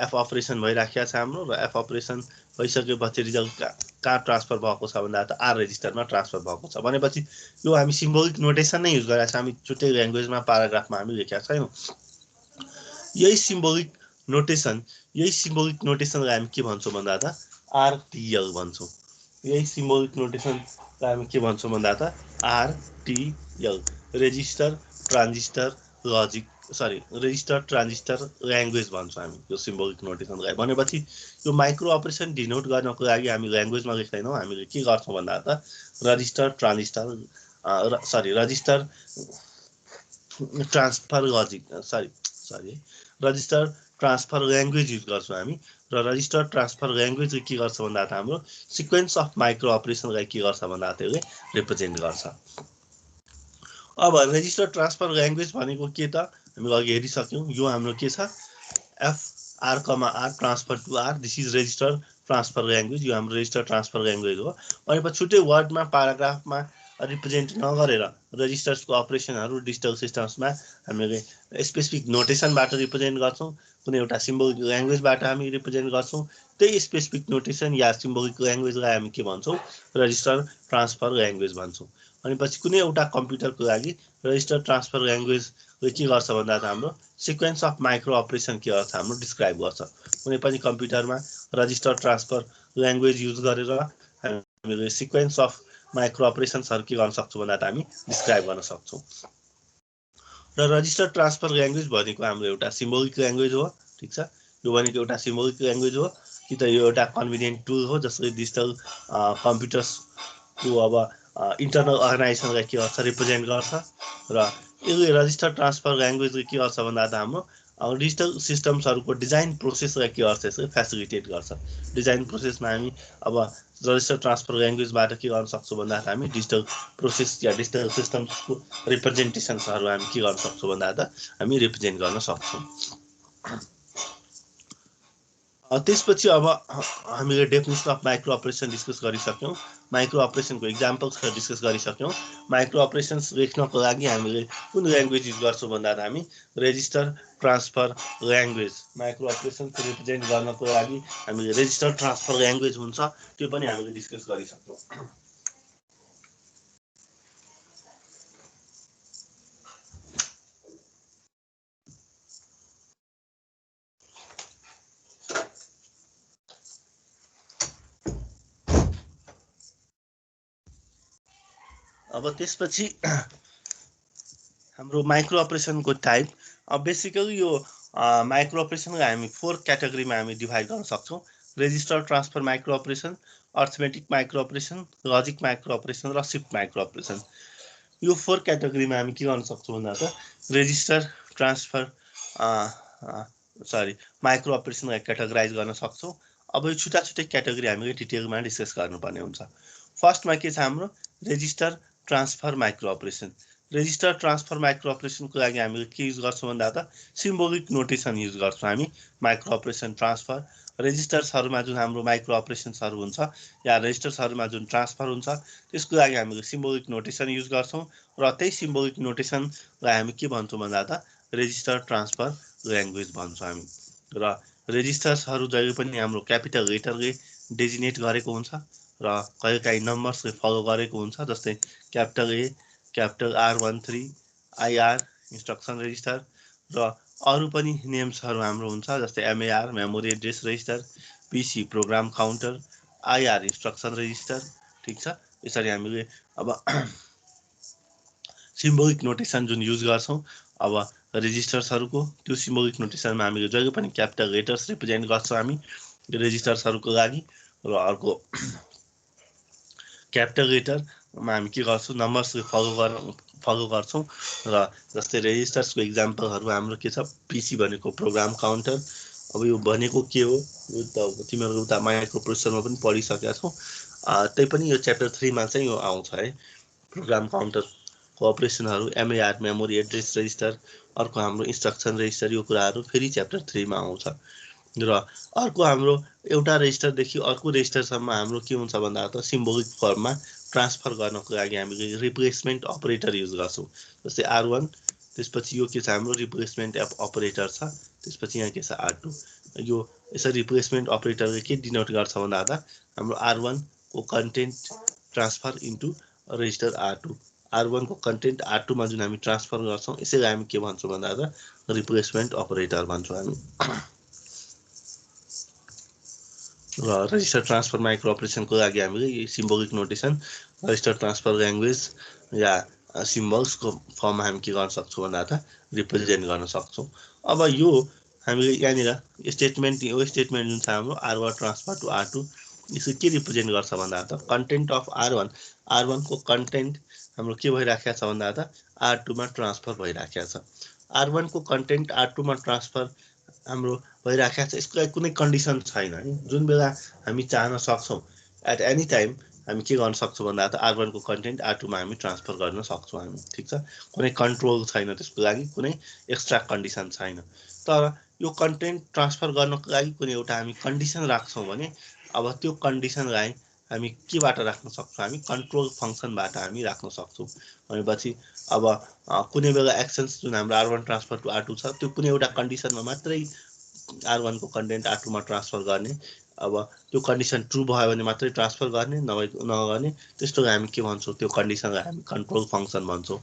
एफ अपरेसन भइराखेको छ हाम्रो र एफ अपरेसन भइसकेपछि रिजल्ट कहाँ ट्रान्सफर भएको छ भन्दा त आर रेजिस्टरमा ट्रान्सफर भएको छ। भनेपछि यो हामी सिम्बोलिक नोटेसन नै युज गरेका छौँ। हामी छुट्टै ल्याङ्ग्वेजमा प्याराग्राफमा हामी लेखेका छैनौँ। यही सिम्बोलिक नोटेसनलाई हामी के भन्छौँ भन्दा त आरटिएल भन्छौँ। यही सिम्बोलिक नोटेसनलाई हामी के भन्छौँ भन्दा त आरटिएल रेजिस्टर ट्रान्जिस्टर ल्याङ्ग्वेज भन्छौँ हामी यो सिम्बोलिक नोटेसनलाई। भनेपछि यो माइक्रो अपरेसन डिनोट गर्नको लागि हामी ल्याङ्ग्वेजमा लेख्दैनौँ। हामीले के गर्छौँ भन्दा त रजिस्टर ट्रान्सफर ल्याङ्ग्वेज युज गर्छौँ हामी। र रजिस्टर ट्रान्सफर ल्याङ्ग्वेजले के गर्छ भन्दा त हाम्रो सिक्वेन्स अफ माइक्रो अपरेसनलाई के गर्छ भन्दा त यसले रिप्रेजेन्ट गर्छ। अब रेजिस्टर ट्रान्सफर ल्याङ्ग्वेज भनेको के त हामीले अघि हेरिसक्यौँ। यो हाम्रो के छ FR transfer to R this is register transfer language. यो हाम्रो रेजिस्टर ट्रान्सफर ल्याङ्ग्वेज हो। भनेपछि छुट्टै वर्डमा प्याराग्राफमा रिप्रेजेन्ट नगरेर रेजिस्टर्सको अपरेसनहरू डिजिटल सिस्टम्समा हामीले स्पेसिफिक नोटेसनबाट रिप्रेजेन्ट गर्छौँ। कुनै एउटा सिम्बोलिक ल्याङ्ग्वेजबाट हामी रिप्रेजेन्ट गर्छौँ। त्यही स्पेसिफिक नोटेसन या सिम्बोलिक ल्याङ्ग्वेजलाई हामी के भन्छौँ रजिस्टर ट्रान्सफर ल्याङ्ग्वेज भन्छौँ। भनेपछि कुनै एउटा कम्प्युटरको लागि रजिस्टर ट्रान्सफर ल्याङ्ग्वेजले के गर्छ भन्दा त हाम्रो सिक्वेन्स अफ माइक्रो अपरेसन के गर्छ हाम्रो डिस्क्राइब गर्छ। कुनै पनि कम्प्युटरमा रजिस्टर ट्रान्सफर ल्याङ्ग्वेज युज गरेर हामीले सिक्वेन्स अफ माइक्रो अपरेसन्सहरू के गर्न सक्छौँ भन्दा त हामी डिस्क्राइब गर्न सक्छौँ। र रजिस्टर ट्रान्सफर ल्याङ्ग्वेज भनेको हाम्रो एउटा सिम्बोलिक ल्याङ्ग्वेज हो। ठिक छ, यो भनेको एउटा सिम्बोलिक ल्याङ्ग्वेज हो कि त यो एउटा कन्भिनियन्ट टुल हो जसले डिजिटल कम्प्युटर्सको अब इन्टरनल अर्गनाइजेसनलाई के गर्छ रिप्रेजेन्ट गर्छ। र यसले रजिस्टर ट्रान्सफर ल्याङ्ग्वेजले के गर्छ भन्दा त हाम्रो डिजिटल सिस्टम्सहरूको डिजाइन प्रोसेसलाई के गर्छ यसले फेसिलिटेट गर्छ। डिजाइन प्रोसेसमा हामी अब रजिस्टर ट्रान्सफर ल्याङ्ग्वेजबाट के गर्न सक्छौँ भन्दा त हामी डिजिटल प्रोसेस या डिजिटल सिस्टम्सको रिप्रेजेन्टेसन्सहरू हामी के गर्न सक्छौँ भन्दा त हामी रिप्रेजेन्ट गर्न सक्छौँ। त्यसपछि अब हामीले definition of micro operation discuss गरिसक्यौँ, माइक्रो अपरेसनको इक्जाम्पल्सहरू डिस्कस गरिसक्यौँ। माइक्रो अपरेसन्स लेख्नको लागि हामीले कुन ल्याङ्ग्वेज युज गर्छौँ भन्दा हामी register transfer language, micro operation represent गर्नको लागि हामीले रेजिस्टर ट्रान्सफर ल्याङ्ग्वेज हुन्छ, त्यो पनि हामीले डिस्कस गरिसक्यौँ। अब त्यसपछि हाम्रो माइक्रो अपरेसनको टाइप, अब बेसिकली यो माइक्रो अपरेसनलाई हामी 4 क्याटेगोरीमा हामी डिभाइड गर्न सक्छौँ। Register transfer micro operation, arithmetic micro operation, logic micro operation र सिफ्ट माइक्रो अपरेसन। यो 4 क्याटेगोरीमा हामी के गर्न सक्छौँ भन्दा त रेजिस्टर ट्रान्सफर माइक्रो अपरेसनलाई क्याटेगोराइज गर्न सक्छौँ। अब यो छुट्टा छुट्टै क्याटेगोरी हामीले डिटेलमा डिस्कस गर्नुपर्ने हुन्छ। फर्स्टमा के छ हाम्रो register transfer micro operation. Register transfer micro अपरेसनको लागि हामीले के युज गर्छौँ भन्दा त सिम्बोलिक नोटेसन युज गर्छौँ हामी माइक्रो अपरेसन ट्रान्सफर। रेजिस्टर्सहरूमा जुन हाम्रो माइक्रो अपरेसन्सहरू हुन्छ या रेजिस्टर्सहरूमा जुन ट्रान्सफर हुन्छ त्यसको लागि हामीले सिम्बोलिक नोटेसन युज गर्छौँ र त्यही सिम्बोलिक नोटेसनलाई हामी के भन्छौँ भन्दा त रेजिस्टर ट्रान्सफर ल्याङ्ग्वेज भन्छौँ हामी। र रेजिस्टर्सहरू जहिले पनि हाम्रो क्यापिटल लेटरले डेजिनेट गरेको हुन्छ र कहिलेकाहीँ नम्बर्सले फलो गरेको हुन्छ, जस्तै capital A, capital R13, IR instruction register र अरू पनि नेम्सहरू हाम्रो हुन्छ, जस्तै MAR memory address register, PC program counter, IR instruction register. ठिक छ, यसरी हामीले अब सिम्बोलिक नोटेसन जुन युज गर्छौँ अब रेजिस्टर्सहरूको त्यो सिम्बोलिक नोटेसनमा हामीले जहिले पनि क्यापिटल लेटर्स रिप्रेजेन्ट गर्छौँ हामी रेजिस्टर्सहरूको लागि। र अर्को क्यापिटल लेटरमा हामी के गर्छौँ नम्बर्सले फलो गर्छौँ। र जस्तै रेजिस्टर्सको इक्जाम्पलहरू हाम्रो के छ, PC भनेको प्रोग्राम काउन्टर। अब यो भनेको के हो यो त तिमीहरू उता माइक्रो प्रोसेसरमा पनि पढिसकेका छौ, त्यही पनि यो च्याप्टर 3 मा चाहिँ यो आउँछ है। प्रोग्राम काउन्टरको अपरेसनहरू, MAR मेमोरी एड्रेस रेजिस्टर, अर्को हाम्रो इन्स्ट्रक्सन रेजिस्टर, यो कुराहरू फेरि च्याप्टर 3 मा आउँछ। र अर्को हाम्रो एउटा रेजिस्टरदेखि अर्को रेजिस्टरसम्म हाम्रो के हुन्छ भन्दा त सिम्बोलिक फर्ममा ट्रान्सफर गर्नको लागि हामीले रिप्लेसमेन्ट अपरेटर युज गर्छौँ। जस्तै R1, त्यसपछि यो के छ हाम्रो रिप्लेसमेन्ट अपरेटर छ, त्यसपछि यहाँ के छ R2। यो यसरी रिप्लेसमेन्ट अपरेटरले के डिनोट गर्छ भन्दा त हाम्रो R1 को content transfer into resistor R2, R1 को कन्टेन्ट R2 मा जुन हामी ट्रान्सफर गर्छौँ यसैलाई हामी के भन्छौँ भन्दा त रिप्लेसमेन्ट अपरेटर भन्छौँ हामी। र रेजिस्टर ट्रान्सफर माइक्रो अपरेसनको लागि हामीले symbolic notation, register transfer language या सिम्बल्सको फर्ममा हामी के गर्न सक्छौँ भन्दा त रिप्रेजेन्ट गर्न सक्छौँ। अब यो हामीले यहाँनिर स्टेटमेन्ट, यो स्टेटमेन्ट जुन छ हाम्रो R1 ट्रान्सफर टु R2, यसले के रिप्रेजेन्ट गर्छ भन्दा त कन्टेन्ट अफ R1, R1 को कन्टेन्ट हाम्रो के भइराखेको छ भन्दा त R2 मा ट्रान्सफर भइराखेको छ। R1 को कन्टेन्ट R2 मा ट्रान्सफर हाम्रो भइराखेको छ, यसको लागि कुनै कन्डिसन छैन है। जुन बेला हामी चाहन सक्छौँ एट एनी टाइम हामी के गर्न सक्छौँ भन्दा त R1 को कन्टेन्ट R2 मा हामी ट्रान्सफर गर्न सक्छौँ हामी। ठिक छ, कुनै कन्ट्रोल छैन, त्यसको लागि कुनै एक्स्ट्रा कन्डिसन छैन। तर यो कन्टेन्ट ट्रान्सफर गर्नको लागि कुनै एउटा हामी कन्डिसन राख्छौँ भने अब त्यो कन्डिसनलाई हामी केबाट राख्न सक्छौँ, हामी कन्ट्रोल फङ्सनबाट हामी राख्न सक्छौँ। भनेपछि अब कुनै बेला एक्सन्स जुन हाम्रो R1 ट्रान्सफर टु R2 छ त्यो कुनै एउटा कन्डिसनमा मात्रै R1 को कन्टेन्ट R2 मा ट्रान्सफर गर्ने। अब त्यो कन्डिसन ट्रु भयो भने मात्रै ट्रान्सफर गर्ने, नगर्ने, त्यस्तोलाई हामी के भन्छौँ, त्यो कन्डिसनलाई हामी कन्ट्रोल फङ्सन भन्छौँ।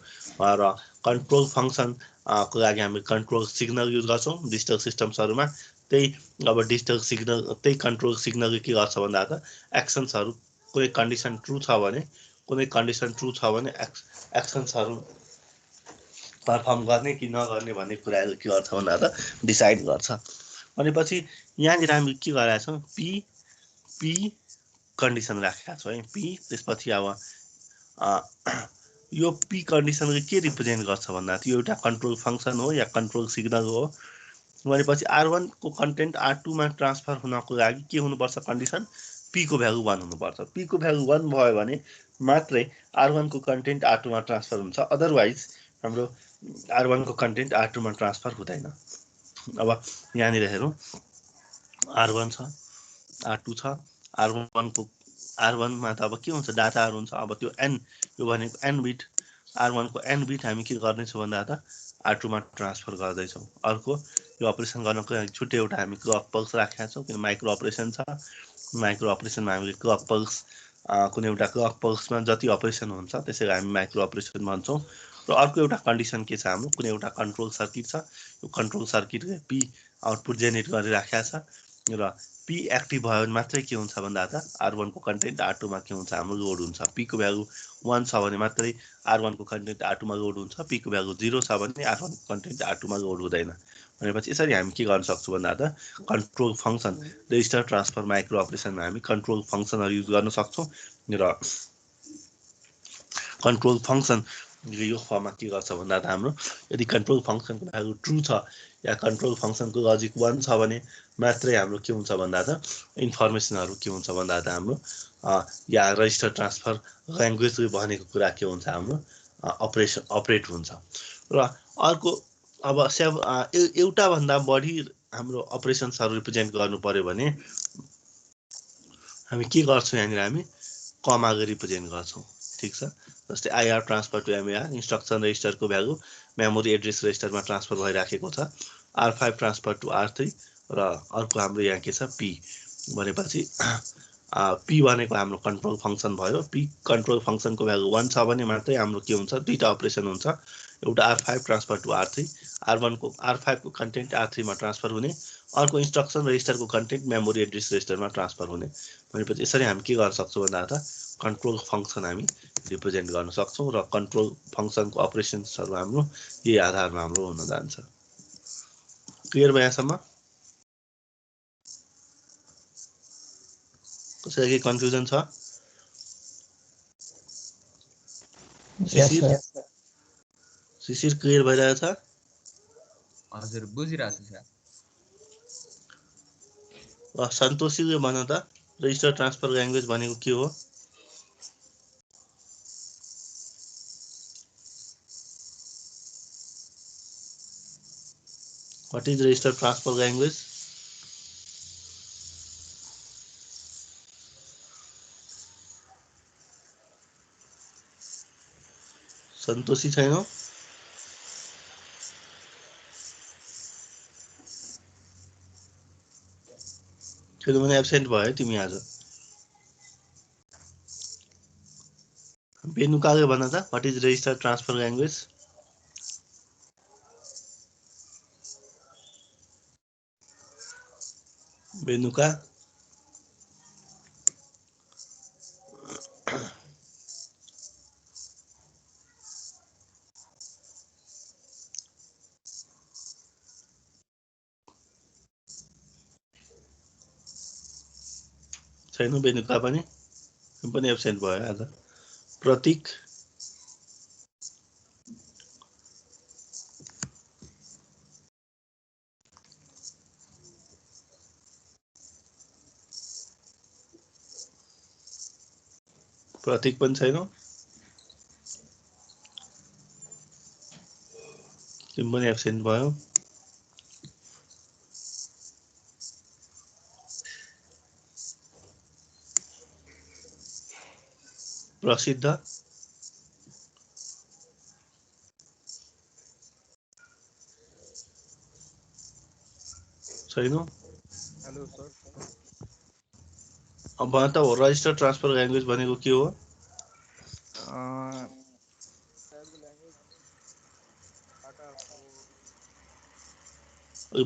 र कन्ट्रोल फङ्सनको लागि हामी कन्ट्रोल सिग्नल युज गर्छौँ डिजिटल सिस्टम्सहरूमा। त्यही अब डिजिटल सिग्नल, त्यही कन्ट्रोल सिग्नलले के गर्छ भन्दा त एक्सन्सहरू कुनै कन्डिसन ट्रु छ भने एक्सन्सहरू पर्फर्म गर्ने कि नगर्ने भन्ने कुराहरू के गर्छ भन्दा त डिसाइड गर्छ। भनेपछि यहाँनिर हामी के गरेका छौँ, पी कन्डिसन राखेका छौँ है। पी त्यसपछि अब यो पी कन्डिसनले के रिप्रेजेन्ट गर्छ भन्दा त यो एउटा कन्ट्रोल फङ्सन हो या कन्ट्रोल सिग्नल हो। भनेपछि R1 को कन्टेन्ट R2 मा ट्रान्सफर हुनको लागि के हुनुपर्छ कन्डिसन, पी को भ्यालु 1 हुनुपर्छ। पी को भ्यालु 1 भयो भने मात्रै R1 को कन्टेन्ट R2 मा ट्रान्सफर हुन्छ, अदरवाइज हाम्रो R1 को कन्टेन्ट R2 मा ट्रान्सफर हुँदैन। अब यहाँनिर हेरौँ, R1 छ, R2 छ, R1 को R1 मा त अब के हुन्छ डाटाहरु हुन्छ। अब त्यो n यो भनेको n बिट R1 को n बिट हामी के गर्ने छौं भन्दा त R2 मा ट्रान्सफर गर्दै छौं। अर्को यो अपरेसन गर्नको लागि छुट्टै एउटा हामी क्लक पल्स राखेका छौं किन माइक्रो अपरेसन छ। माइक्रो अपरेसनमा हामीले क्लक पल्स कुनै एउटा क्लक पल्समा जति अपरेसन हुन्छ त्यसैलाई हामी माइक्रो अपरेसन भन्छौं। र अर्को एउटा कन्डिसन के छ हाम्रो कुनै एउटा कन्ट्रोल सर्किट छ। यो कन्ट्रोल सर्किटले P आउटपुट जेनेरेट गरिराखेको छ र P एक्टिभ भयो भने मात्रै के हुन्छ भन्दा त R1 को कन्टेन्ट R2 मा के हुन्छ हाम्रो लोड हुन्छ। P को भ्यालु 1 छ भने मात्रै R1 को कन्टेन्ट R2 मा लोड हुन्छ। P को भ्यालु 0 छ भने R1 को कन्टेन्ट R2 मा लोड हुँदैन। भनेपछि यसरी हामी के गर्न सक्छौं भन्दा त control function register transfer micro अपरेसनमा हामी कन्ट्रोल फंक्सनहरु युज गर्न सक्छौं र कन्ट्रोल फंक्सन यो फर्ममा के गर्छ भन्दा त हाम्रो यदि कन्ट्रोल फंक्सनको भ्यालु ट्रू छ या कन्ट्रोल फंक्सनको लजिक 1 छ भने मात्रै हाम्रो के हुन्छ भन्दा त इन्फर्मेसनहरु के हुन्छ भन्दा त हाम्रो या रजिस्टर ट्रान्सफर ल्याङ्ग्वेजले भनेको कुरा के हुन्छ हाम्रो अपरेट हुन्छ। र अर्को अब एउटा भन्दा बढी हाम्रो अपरेसन्सहरु रिप्रेजेन्ट गर्नु पर्यो भने हामी के गर्छौं यहाँनिर हामी कमाले रिप्रेजेन्ट गर्छौं। ठीक छ। जस्तै IR transfer to MAR instruction रेजिस्टरको भ्यालु मेमोरी एड्रेस रेजिस्टरमा ट्रान्सफर भइराखेको छ। R5 ट्रान्सफर टु R3 र अर्को हाम्रो यहाँ के छ P भनेपछि P भनेको हाम्रो कन्ट्रोल फंक्सन भयो। P कन्ट्रोल फंक्सनको भ्यालु 1 छ भने मात्रै हाम्रो के हुन्छ दुईटा अपरेसन हुन्छ। एउटा R5 transfer to R3 R5 को कन्टेन्ट R3 मा ट्रान्सफर हुने। अर्को इन्स्ट्रक्सन रेजिस्टरको कन्टेन्ट मेमोरी एड्रेस रेजिस्टरमा ट्रान्सफर हुने। भनेपछि यसरी हामी के गर्न सक्छौं भन्दा त कन्ट्रोल फंक्सन हामी रिप्रेजेन्ट गर्न सक्छौं र कन्ट्रोल फंक्सनको अपरेसन्सहरु हाम्रो यही आधारमा हाम्रो हुन जान्छ। क्लियर भयो यहाँसम्म? कसैलाई केही कन्फ्युजन छ? शिशिर क्लियर भइरहेछ? हजुर बुझिरहेछु सर। सन्तोषीले भन त रजिस्टर ट्रान्सफर ल्याङ्ग्वेज भनेको के हो? What is register transfer language? सन्तोषी छैन? किनभने एब्सेन्ट भयो तिमी आज। बेनुकाले भन त what is register transfer language? Benuka छैन बेनुका पनि एब्सेन्ट भयो आज। प्रतीक प्रतीक पनि छैन। तिमी पनि एब्सेन्ट भयो। प्रसिद्ध छैन। Hello sir. अब भन त रजिस्टर ट्रान्सफर ल्याङ्ग्वेज भनेको के हो?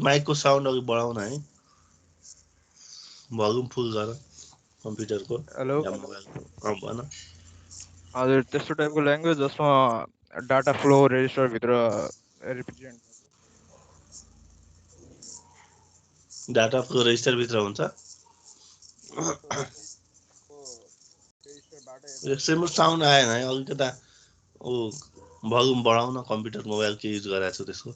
माइकको साउन्ड अघि बढाउन है, भल्युम फुल गर कम्प्युटरको या मोबाइलको। भन। हजुर त्यस्तो टाइपको ल्याङ्ग्वेज जसमा डाटा फ्लो रेजिस्टर भित्र रिप्रेजेन्ट डाटा फ्लो रेजिस्टर भित्र हुन्छ। एकछिन साउन्ड आएन है, अलिकता भल्युम बढाउन कम्प्युटर मोबाइल के युज गरेको छु त्यसको।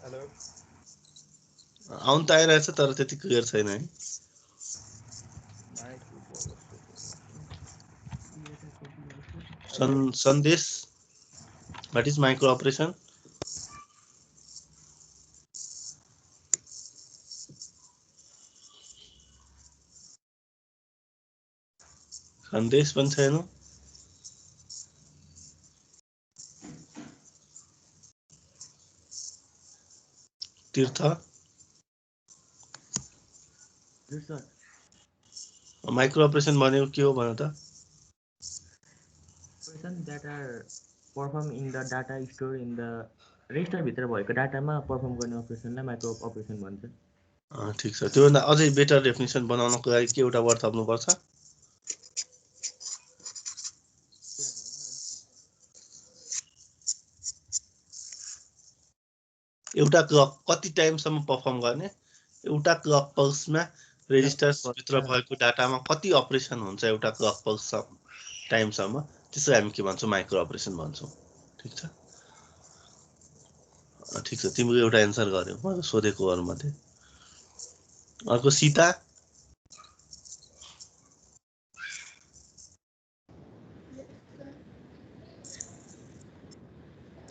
हेलो आउन त आइरहेछ तर त्यति क्लियर छैन है। सन्देश What is micro operation? सन्देश पनि छैन। तीर्थ माइक्रो ऑपरेशन भनेको के हो भन त? Operation that are performed in the data stored in the register भित्र भएको डाटामा परफर्म गर्ने अपरेसनलाई माइक्रो अपरेसन भन्छ। ठीक छ, त्योभन्दा अझै बेटर डेफिनेसन बनाउनको लागि के एउटा वर्ड थप्नुपर्छ? एउटा क्लक कति टाइमसम्म परफर्म गर्ने, एउटा क्लक पल्समा रेजिस्टर्स भित्र भएको डाटामा कति अपरेसन हुन्छ एउटा क्लक पल्स टाइमसम्म, त्यसलाई हामी के भन्छौँ? माइक्रो अपरेसन भन्छौँ। ठीक छ, ठीक छ, तिम्रो एउटा एन्सर गर्यौ मैले सोधेकोहरु मध्ये। अर्को सीता,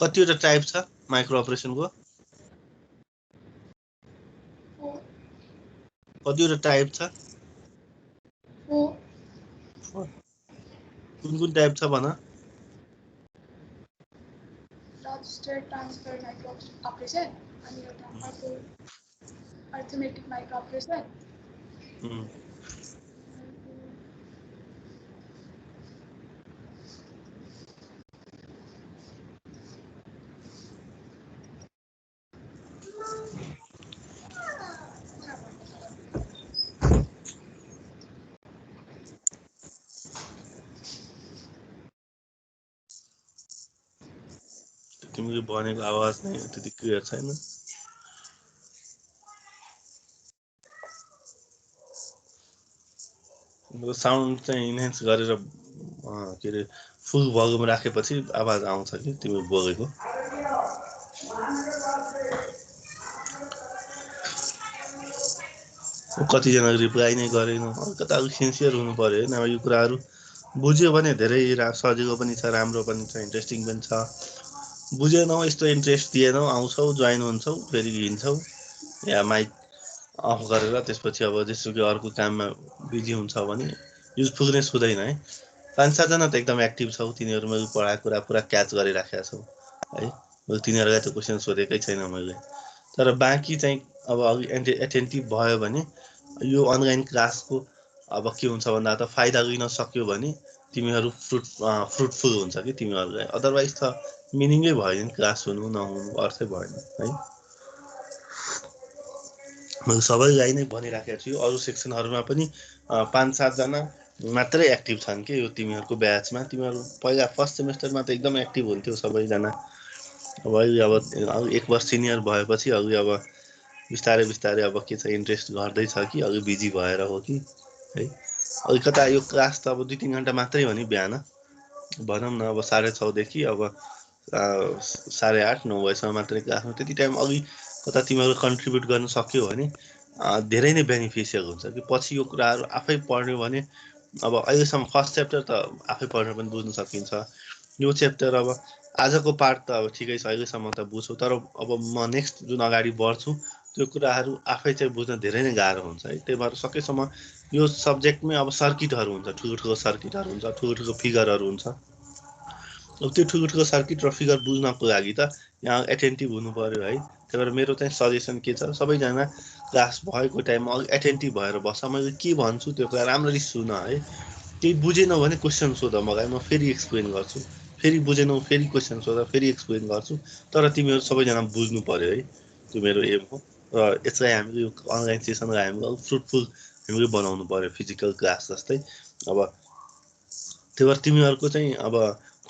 कतिवटा टाइप छ माइक्रो अपरेसनको? कतिवटा टाइप छ? कुन टाइप छ भन? रजिस्टर ट्रान्सफर माइक्रो अपरेसन अनि एउटा अर्को अर्थमेटिक माइक्रो अपरेसन। तिमीले भनेको आवाज नै त्यति क्लियर छैन। साउन्ड चाहिँ इन्हान्स गरेर के अरे फुल भल्युम राखेपछि आवाज आउँछ कि तिमी बोलेको। कतिजना रिप्लाई नै गरेन, कता सिन्सियर हुनु पर्यो नभए यो कुराहरू बुझ्यो भने धेरै सजिलो पनि छ, राम्रो पनि छ, इन्ट्रेस्टिङ पनि छ। बुझेनौ, यस्तो इन्ट्रेस्ट दिएनौ, आउँछौ, जोइन हुन्छौ, फेरि हिँड्छौ या माइक अफ गरेर त्यसपछि अब जेसुकै अर्को काममा बिजी हुन्छ भने युजफुलनेस हुँदैन है। 5-7 जना त एकदम एक्टिभ छौ, तिनीहरू मैले पढाएको कुरा पुरा क्याच गरिराखेका छौ है। मैले तिनीहरूलाई त क्वेसन सोधेकै छैन मैले, तर बाँकी चाहिँ अब अघि एटेन्टिभ भयो भने यो अनलाइन क्लासको अब के हुन्छ भन्दा त फाइदा लिन सक्यो भने तिमीहरू फ्रुटफुल हुन्छ कि तिमीहरूलाई। अदरवाइज त मिनिङै भएन, क्लास हुनु नहुनु अर्थै भएन है। मैले सबैलाई नै भनिराखेको छु, अरू सेक्सनहरूमा पनि 5-7 जना मात्रै एक्टिभ छन् कि यो तिमीहरूको ब्याचमा। तिमीहरू पहिला फर्स्ट सेमेस्टरमा त एकदम एक्टिभ हुन्थ्यौ सबैजना। अब एक वर्ष सिनियर भएपछि अघि अब बिस्तारै बिस्तारै अब के छ, इन्ट्रेस्ट घट्दैछ कि अघि बिजी भएर हो कि है। अघि कता यो क्लास त अब 2-3 घन्टा मात्रै हो नि बिहान, भनौँ न अब 6:30 देखि अब 8:30-9 बजीसम्म मात्रै क्लास हो। त्यति टाइम अघि कता तिमीहरू कन्ट्रिब्युट गर्न सक्यो भने धेरै नै बेनिफिसियल हुन्छ कि पछि यो कुराहरू आफै पढ्यो भने अब अहिलेसम्म फर्स्ट च्याप्टर त आफै पढ्न पनि बुझ्न सकिन्छ। यो च्याप्टर अब आजको पार्ट त अब ठिकै छ, अहिलेसम्म त बुझ्छौ, तर अब म नेक्स्ट जुन अगाडि बढ्छु त्यो कुराहरू आफै चाहिँ बुझ्न धेरै नै गाह्रो हुन्छ है। त्यही भएर सकेसम्म यो सब्जेक्टमै अब सर्किटहरू हुन्छ, ठुलो सर्किटहरू हुन्छ, ठुलो फिगरहरू हुन्छ। अब त्यो ठुलो सर्किट र फिगर बुझ्नको लागि त यहाँ एटेन्टिभ हुनु पर्यो है। त्यही भएर मेरो चाहिँ सजेसन के छ, सबैजना क्लास भएको टाइममा एटेन्टिभ भएर बस। मैले के भन्छु त्यो कुरा राम्ररी सुन है। केही बुझेनौ भने क्वेसन सोध मलाई, म फेरि एक्सप्लेन गर्छु। फेरि बुझेनौ फेरि क्वेसन सोध, फेरि एक्सप्लेन गर्छु। तर तिमीहरू सबैजना बुझ्नु पर्यो है, त्यो मेरो एम हो। र यसलाई हामीले यो अनलाइन सेसनलाई हामीले फ्रुटफुल हामीले बनाउनु पर्यो, फिजिकल क्लास जस्तै। अब त्यही भएर तिमीहरूको चाहिँ अब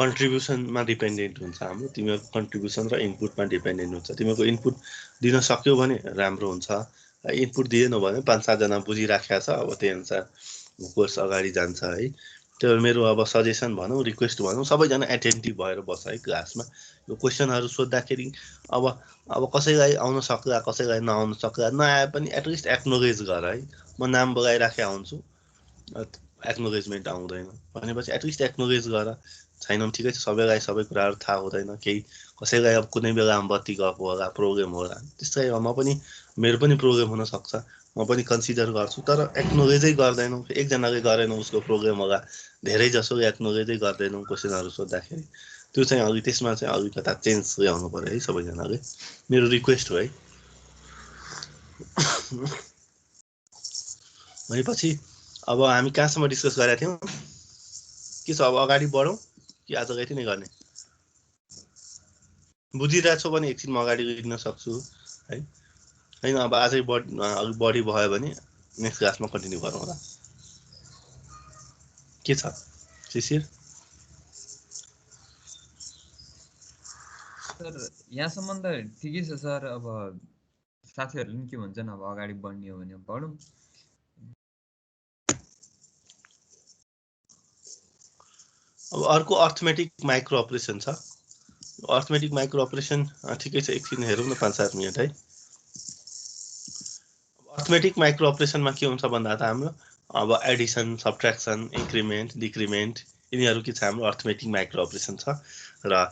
कन्ट्रिब्युसनमा डिपेन्डेन्ट हुन्छ हाम्रो, तिमीहरूको कन्ट्रिब्युसन र इनपुटमा डिपेन्डेन्ट हुन्छ। तिमीहरूको इनपुट दिन सक्यौ भने राम्रो हुन्छ, इनपुट दिएनौ भने 5-7 जना बुझिराखेको छ, अब त्यही अनुसार कोर्स अगाडि जान्छ है। त्यही भएर मेरो अब सजेसन भनौँ, रिक्वेस्ट भनौँ, सबैजना एटेन्टिभ भएर बस है क्लासमा। यो क्वेसनहरू सोद्धाखेरि अब कसैलाई आउन सक्ला, कसैलाई नआउन सक्ला, नआए पनि एटलिस्ट एक्नोलेज गर है। म नाम बोलाइराखेको हुन्छु एक्नोलेजमेन्ट आउँदैन भनेपछि एटलिस्ट एक्नोलेज गर छैन भने ठिकै छ सबैलाई सबै कुराहरू थाहा हुँदैन केही कसैलाई अब कुनै बेलामा बत्ती गएको होला प्रब्लम होला त्यस्तै म पनि मेरो पनि प्रब्लम हुनसक्छ म पनि कन्सिडर गर्छु तर एक्नोलेजै गर्दैनौँ एकजनाले गरेन उसको प्रब्लम होला धेरै जसो एक्नोलेजै गर्दैनौँ क्वेसनहरू सोद्धाखेरि त्यो चाहिँ अलि त्यसमा चाहिँ अलिकता चेन्ज ल्याउनु पऱ्यो है सबैजनाले मेरो रिक्वेस्ट हो है भनेपछि अब हामी कहाँसम्म डिस्कस गरेका थियौँ के छ अब अगाडि बढौँ कि आज यति नै गर्ने बुझिरहेको छौ भने एकछिन म अगाडि लेख्न सक्छु है होइन अब आजै अलिक बढी भयो भने नेक्स्ट क्लासमा कन्टिन्यू गरौँ होला के छ शिशिर सर यहाँसम्म त ठिकै छ सर अब साथीहरूले पनि के भन्छन् अब अगाडि बढ्ने हो भने बढौँ अब अर्को अर्थमेटिक माइक्रो अपरेसन छ अर्थमेटिक माइक्रो अपरेसन ठिकै छ एकछिन हेरौँ न 5-7 मिनट है अर्थमेटिक माइक्रो अपरेसनमा के हुन्छ भन्दा त हाम्रो अब एडिसन सब्ट्र्याक्सन इन्क्रिमेन्ट डिक्रिमेन्ट यिनीहरू के छ हाम्रो अर्थमेटिक माइक्रो अपरेसन छ र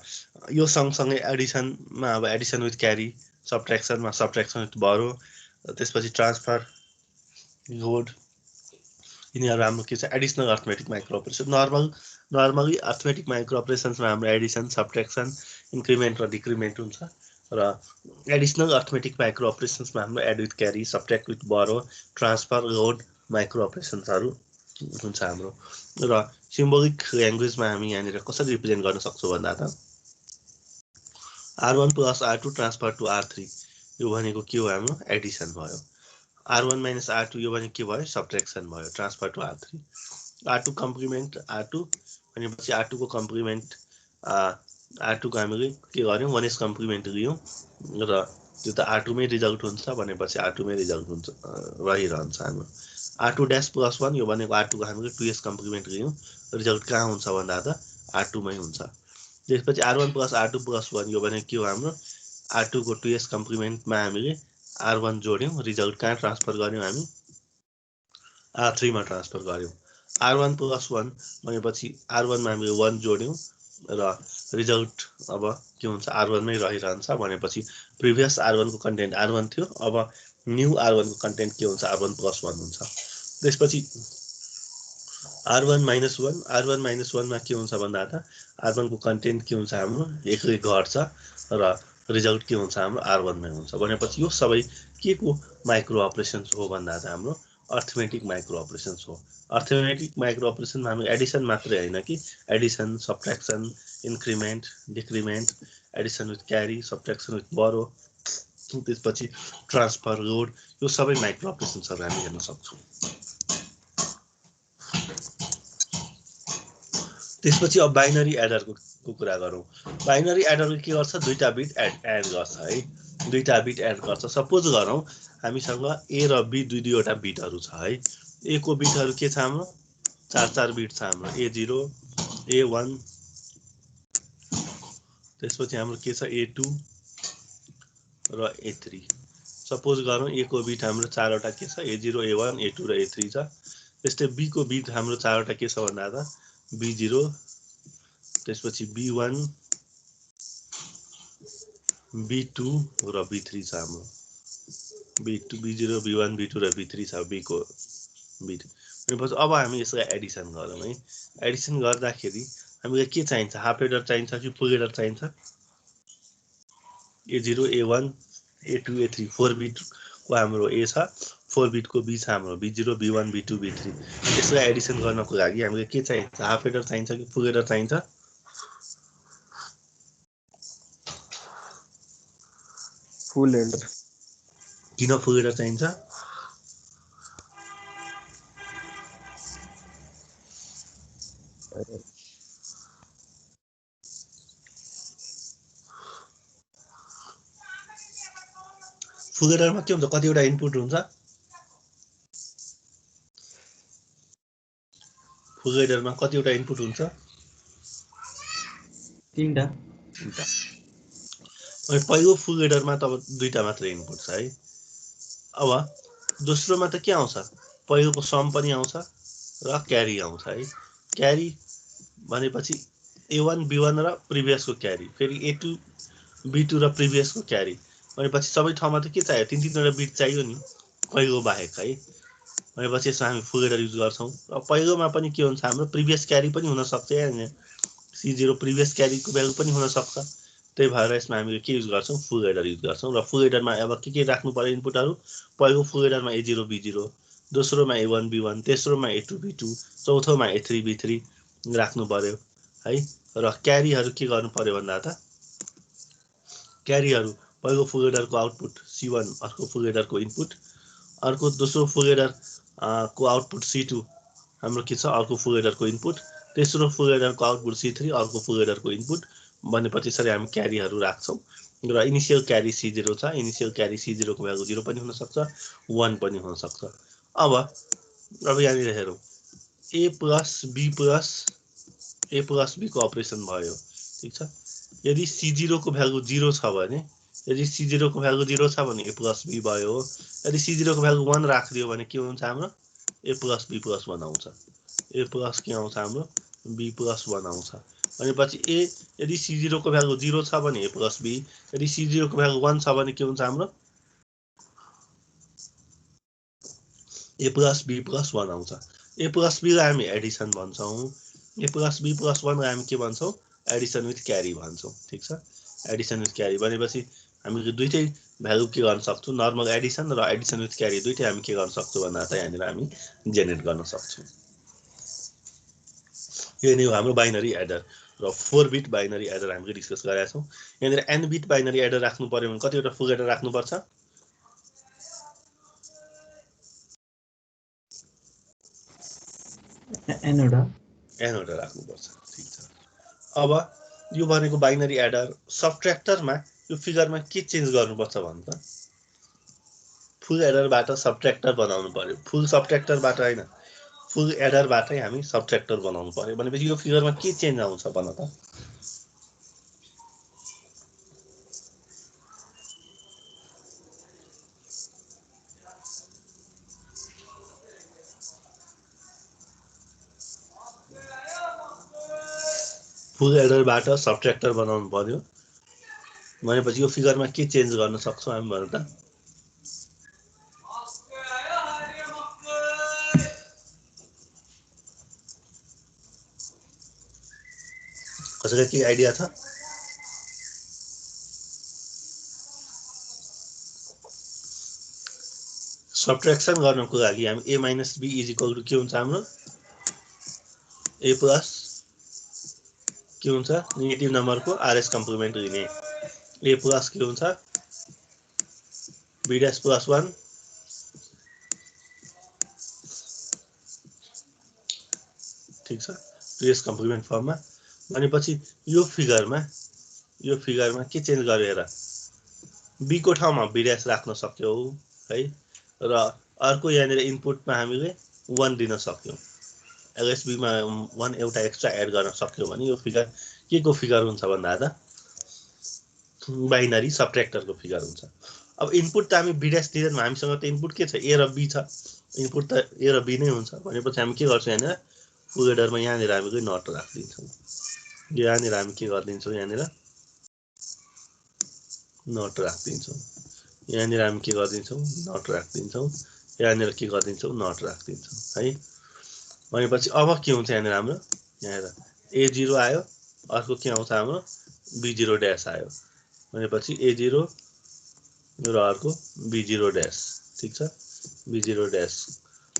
यो सँगसँगै एडिसनमा अब एडिसन विथ क्यारी सब्ट्र्याक्सनमा सब्ट्र्याक्सन विथ बरो त्यसपछि ट्रान्सफर लोड यिनीहरू हाम्रो के छ additional arithmetic micro operation normally arithmetic micro अपरेसन्समा हाम्रो एडिसन सब्ट्र्याक्सन इन्क्रिमेन्ट र डिक्रिमेन्ट हुन्छ र एडिसनल अर्थमेटिक माइक्रो अपरेसन्समा हाम्रो add with carry subtract with borrow transfer load micro अपरेसन्सहरू हुन्छ हाम्रो र सिम्बोलिक ल्याङ्ग्वेजमा हामी यहाँनिर कसरी रिप्रेजेन्ट गर्न सक्छौँ भन्दा त R1 + R2 transfer to R3 यो भनेको के हो हाम्रो एडिसन भयो R1 - R2 यो भनेको के भयो सब्ट्र्याक्सन भयो transfer to R3 R2 complement R2 भनेपछि R2 को कम्प्लिमेन्ट R2 को हामीले के गर्यौँ 1s कम्प्लिमेन्ट लियौँ र त्यो त R2 मै रिजल्ट हुन्छ भनेपछि R2 मै रिजल्ट हुन्छ रहिरहन्छ हाम्रो R2 ड्यास + 1 यो भनेको R2 को हामीले 2s कम्प्लिमेन्ट लियौँ रिजल्ट कहाँ हुन्छ भन्दा त R2 मै हुन्छ त्यसपछि R1 + R2 + 1 यो भनेको के हो हाम्रो R2 को 2s कम्प्लिमेन्टमा हामीले R1 जोड्यौँ रिजल्ट कहाँ ट्रान्सफर गर्यौँ हामी R3 मा ट्रान्सफर गर्यौँ R1 + 1 भनेपछि R1 मा हामीले 1 जोड्यौँ र रिजल्ट अब के हुन्छ R1 मै रहिरहन्छ भनेपछि प्रिभियस R1 को कन्टेन्ट R1 थियो अब न्यू R1 को कन्टेन्ट के हुन्छ R1 + 1 हुन्छ त्यसपछि R1 - 1 R1 - 1 मा के हुन्छ भन्दा त R1 को कन्टेन्ट के हुन्छ हाम्रो एकले घट्छ र रिजल्ट के हुन्छ हाम्रो R1 मै हुन्छ भनेपछि यो सबै के को माइक्रो अपरेसन्स हो भन्दा त हाम्रो अर्थमेटिक माइक्रो अपरेसन्स हो अर्थमेटिक माइक्रो अपरेसनमा हामी एडिसन मात्रै हैन कि addition subtraction increment decrement addition with carry subtraction with borrow त्यसपछि ट्रान्सफर लोड यो सबै माइक्रो अपरेसन्सहरू हामी हेर्न सक्छौँ त्यसपछि अब बाइनरी एडरको कुरा गरौँ बाइनरी एडरले के गर्छ दुईटा बिट एड गर्छ है दुईटा बिट एड गर्छ सपोज गरौँ हामीसँग ए र बी दुईवटा बिटहरू छ है ए को बिटहरू के छ हाम्रो 4 बिट छ हाम्रो A0 A1 त्यसपछि हाम्रो के छ A2 र A3 सपोज गरौँ ए को बिट हाम्रो 4 वटा के छ A0 A1 A2 र A3 छ त्यस्तै बी को बिट हाम्रो 4 वटा के छ भन्दा त B0 त्यसपछि B1 B2 र B3 छ हाम्रो B2 B0 B1 B2 र B3 छ B को बिट भनेपछि अब हामी यसलाई एडिसन गरौँ है एडिसन गर्दाखेरि हामीलाई के चाहिन्छ हाफ एडर चाहिन्छ कि फुल एडर चाहिन्छ A0 A1 A2 A3 4 beet को हाम्रो A छ 4 बिट को B छ हाम्रो B0 B1 B2 B3 यसलाई एडिसन गर्नको लागि हामीले के चाहिन्छ हाफ एडर चाहिन्छ कि फुल एडर चाहिन्छ फुल एडर किन फुल एडर चाहिन्छ फुल एडरमा के हुन्छ कतिवटा इनपुट हुन्छ फुल एडरमा कतिवटा इनपुट हुन्छ 3टा अनि पहिलो फुल एडरमा त अब 2टा मात्र इनपुट छ है अब दोस्रोमा त के आउँछ पहिलोको सम पनि आउँछ र क्यारी आउँछ है। क्यारी भनेपछि A1 B1 र प्रिभियसको क्यारी, फेरि A2 B2 र प्रिभियसको क्यारी भनेपछि सबै ठाउँमा त के चाहियो, 3-3वटा बिट चाहियो नि पहिलो बाहेक है। भनेपछि यसमा हामी फुल एडर युज गर्छौँ र पहिलोमा पनि के हुन्छ हाम्रो प्रिभियस क्यारी पनि हुनसक्छ यहाँ C0 प्रिभियस क्यारीको भ्यालु पनि हुनसक्छ। त्यही भएर यसमा हामीले के युज गर्छौँ, फुल एडर युज गर्छौँ र फुल एडरमा अब के राख्नु पर्यो इनपुटहरू, पहिलो फुल एडरमा A0 B0, दोस्रोमा A1 B1, तेस्रोमा A2 B2, चौथोमा A3 B3 राख्नु पर्यो है। र क्यारीहरू के गर्नु पर्यो भन्दा त क्यारीहरू पहिलो फुल एडरको आउटपुट C1, अर्को फुल एडरको इनपुट, अर्को दोस्रो फुल एडर को आउटपुट C2 हाम्रो के छ अर्को फुल एडरको इनपुट, तेस्रो फुल एडरको आउटपुट C3 अर्को फुल एडरको इनपुट भनेपछि यसरी हामी क्यारीहरू राख्छौँ र इनिसियल क्यारी C0 छ। इनिसियल क्यारी C0 को भ्यालु 0 पनि हुनसक्छ 1 पनि हुनसक्छ। अब यहाँनिर हेरौँ A प्लस B को अपरेसन भयो, ठिक छ। यदि C0 को भ्यालु 0 छ भने, यदि C0 को भ्यालु 0 छ भने A प्लस B भयो। यदि C0 को भ्यालु 1 राखिदियो भने के हुन्छ हाम्रो A प्लस B प्लस 1 आउँछ। A प्लस के आउँछ हाम्रो B प्लस 1 आउँछ। भनेपछि यदि C0 को भ्यालु 0 छ भने A प्लस B, यदि C0 को भ्यालु 1 छ भने के हुन्छ हाम्रो A प्लस B प्लस 1 आउँछ। A प्लस B लाई हामी एडिसन भन्छौँ। A प्लस B प्लस 1 लाई हामी के भन्छौँ, एडिसन विथ क्यारी भन्छौँ, ठिक छ। एडिसन विथ क्यारी भनेपछि हामीले दुईटै भ्यालु के गर्न सक्छौँ, नर्मल एडिसन र एडिसन विथ क्यारी दुईटै हामी के गर्न सक्छौँ भन्दा त यहाँनिर हामी जेनेरेट गर्न सक्छौँ। यो नै हो हाम्रो बाइनरी एडर र 4 बिट बाइनरी एडर हामीले डिस्कस गरेका छौँ। यहाँनिर n बिट बाइनरी एडर राख्नु पर्यो भने कतिवटा फुल एडर राख्नुपर्छ, n वटा राख्नुपर्छ, ठिक छ। अब यो भनेको बाइनरी एडर। सबट्र्याक्टरमा यो फिगरमा के चेन्ज गर्नुपर्छ भन्दा फुल एडरबाट सबट्र्याक्टर बनाउनु पर्यो। फुल सबट्र्याक्टरबाट हैन, फुल एडरबाटै हामी सबट्र्याक्टर बनाउनु पर्यो। भनेपछि यो फिगरमा के चेन्ज आउँछ भन त। फुल एडरबाट सबट्र्याक्टर बनाउनु पर्यो भनेपछि यो फिगरमा के चेन्ज गर्न सक्छौँ हामी भन त। कसैलाई के आइडिया छ? सबट्र्याक्सन गर्नको लागि हामी A minus B is equal to के हुन्छ हाम्रो A प्लस के हुन्छ नेगेटिभ नम्बरको RS कम्प्लिमेन्ट लिने। A प्लस के हुन्छ B ड्यास प्लस 1 ठिक छ, RS कम्प्लिमेन्ट फर्ममा। भनेपछि यो फिगरमा के चेन्ज गरेर B को ठाउँमा B ड्यास राख्न सक्यौ है, र अर्को यहाँनिर इनपुटमा हामीले 1 दिन सक्यौँ। LSB मा 1 एउटा एक्स्ट्रा एड गर्न सक्यो भने यो फिगर के को फिगर हुन्छ भन्दा त बाइनरी सबट्र्याक्टरको फिगर हुन्छ। अब इनपुट त हामी B ड्यास दिँदैनौँ, हामीसँग त इनपुट के छ A र B छ, इनपुट त A र B नै हुन्छ। भनेपछि हामी के गर्छौँ यहाँनिर फुल एडरमा यहाँनिर हामीले नट राखिदिन्छौँ। यहाँनिर हामी के गरिदिन्छौँ, यहाँनिर नट राखिदिन्छौँ। यहाँनिर हामी के गरिदिन्छौँ, नट राखिदिन्छौँ। यहाँनिर के गरिदिन्छौँ, नट राखिदिन्छौँ है। भनेपछि अब के हुन्छ यहाँनिर हाम्रो यहाँनिर A0 आयो, अर्को के आउँछ हाम्रो B0 ड्यास आयो। भनेपछि A0 र अर्को B0 ड्यास, ठिक छ, B0 ड्यास।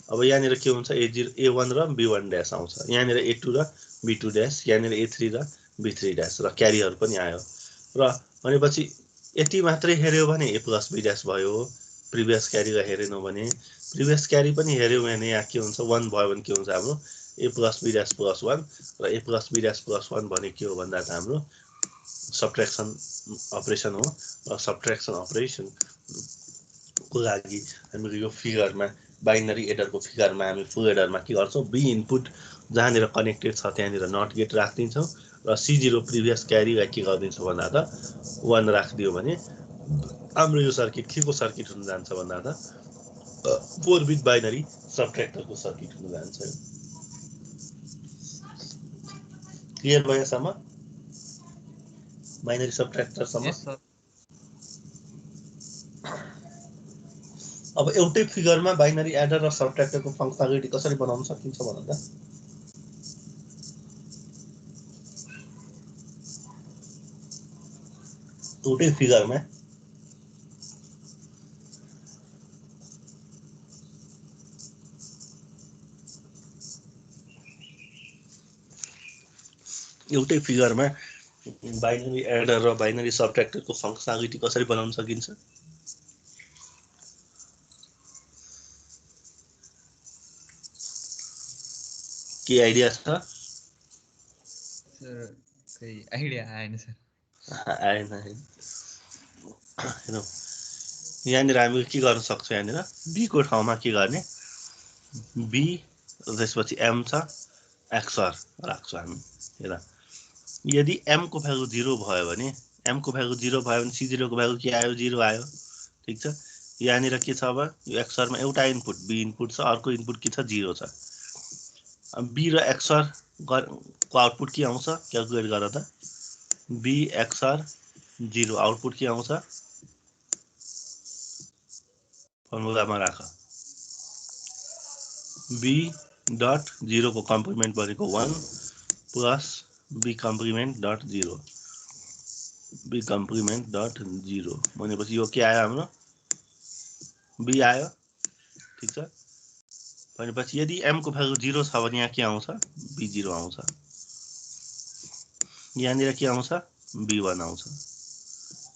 अब यहाँनिर के हुन्छ A1 र B1 ड्यास आउँछ। यहाँनिर A2 र B2 ड्यास, यहाँनिर A3 र B3 ड्यास र क्यारीहरू पनि आयो। र भनेपछि यति मात्रै हेर्यो भने A प्लस B ड्यास भयो। प्रिभियस क्यारीलाई हेरेनौँ भने, प्रिभियस क्यारी पनि हेऱ्यौँ भने यहाँ के हुन्छ 1 भयो भने के हुन्छ हाम्रो A plus B dash plus 1 र A plus B dash plus 1 भने के हो भन्दा त हाम्रो सबट्र्याक्सन अपरेसन हो। र सबट्र्याक्सन अपरेसनको लागि हामीले यो फिगरमा बाइनरी एडरको फिगरमा हामी फुल एडरमा के गर्छौँ, B इनपुट जहाँनिर कनेक्टेड छ त्यहाँनिर नट गेट राखिदिन्छौँ र C0 प्रिभियस क्यारीलाई के गरिदिन्छौँ भन्दा त 1 राखिदियो भने हाम्रो यो सर्किट के को सर्किट हुन जान्छ भन्दा त 4 बिट बाइनरी सबट्र्याक्टरको सर्किट हुन जान्छ। क्लियर भयो यहाँसम्म बाइनरी सबट्र्याक्टरसम्म यस सर अब एउटै फिगरमा बाइनरी एडर र सबट्र्याक्टरको फङ्क्सनालिटी कसरी बनाउन सकिन्छ भन्दा एउटै फिगरमा बाइनरी एडर र बाइनरी सबट्र्याक्टरको फङ्क्सनालिटी कसरी बनाउन सकिन्छ के आइडिया छ सर खै आइडिया आएन सर आएन हेरौँ यहाँनिर हामी के गर्न सक्छौँ यहाँनिर बी को ठाउँमा के गर्ने बी त्यसपछि एम छ एक्सर राख्छौँ हामी हेर यदि एम को भ्यालु 0 भयो भने एम को भ्यालु 0 भयो भने C0 को भ्यालु के आयो 0 आयो ठीक छ यहाँनिर के छ अब यो एक्सरमा एउटा इनपुट बी इनपुट छ अर्को इनपुट के छ 0 छ बी र एक्सर को आउटपुट के आउँछ क्याल्कुलेट गर त बी एक्सर 0 आउटपुट के आउँछ फर्मुलामा राख बी डट 0 को कम्प्लिमेन्ट भनेको 1 plus B complement dot 0 B complement dot 0 भनेपछि यो के आयो हाम्रो बी आयो ठीक छ भनेपछि यदि एम को भ्यालु 0 छ भने यहाँ के आउँछ b0 आउँछ यहाँनिर के आउँछ b1 आउँछ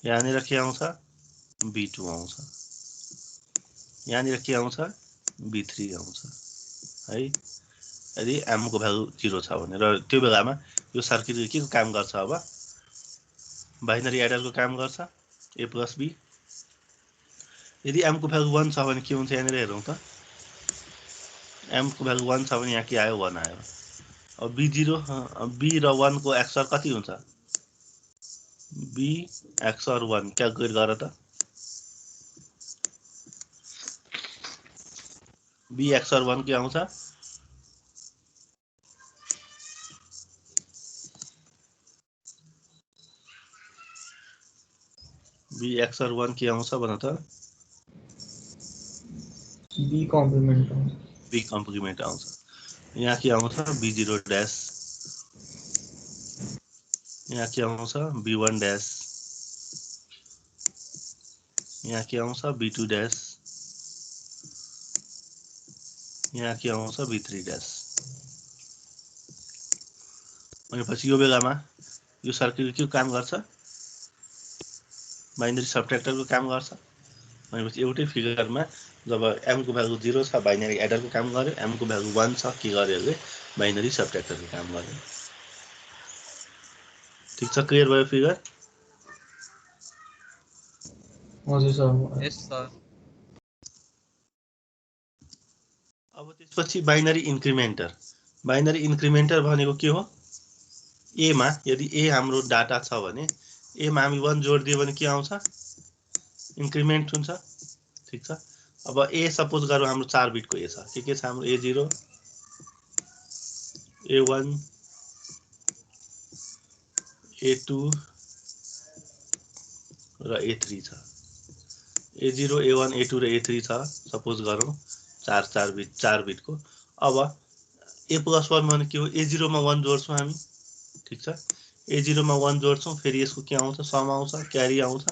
यहाँनिर के आउँछ b2 आउँछ यहाँनिर के आउँछ b3 आउँछ है यदि एम को भ्यालु 0 छ भने र त्यो बेलामा यो सर्किटले के को काम गर्छ अब बाइनरी एडरको काम गर्छ a प्लस b यदि एम को भ्यालु 1 छ भने के हुन्छ यहाँनिर हेरौँ त एम को भ्यालु 1 छ भने यहाँ के आयो 1 आयो अब b0 b र 1 को एक्सर कति हुन्छ b एक्सर 1 क्याल्कुलेट गर त b एक्सर 1 के आउँछ b एक्सर 1 के आउँछ भन त बी कम्प्लिमेन्ट आउँछ यहाँ के आउँछ b0 ड्यास यहाँ के आउँछ b1 ड्यास यहाँ के आउँछ b2 ड्यास यहाँ के आउँछ b3 ड्यास भनेपछि यो बेलामा यो सर्किट के काम गर्छ बाइनरी सबट्र्याक्टरको काम गर्छ भनेपछि एउटै फिगरमा जब एम को भ्यालु 0 छ बाइनरी एडरको काम गर्यो एम को भ्यालु 1 छ के गर्यो अहिले बाइनरी सबट्र्याक्टरको काम गर्यो ठीक छ क्लियर भयो फिगर हजुर सर यस सर अब त्यसपछि बाइनरी इन्क्रिमेन्टर भनेको के हो ए मा यदि ए हाम्रो डाटा छ भने ए मा हामी 1 जोड दियो भने के आउँछ इन्क्रिमेन्ट हुन्छ ठीक छ अब ए सपोज गरौँ हाम्रो 4 बिटको ए छ के छ हाम्रो a0 a1 a2 र a3 छ a0 a1 a2 र a3 छ सपोज गरौँ 4 बिटको अब a+1 भने के हो a0 मा 1 जोड्छौँ हामी ठीक छ a0 मा 1 जोड्छौँ फेरि यसको के आउँछ सम आउँछ क्यारी आउँछ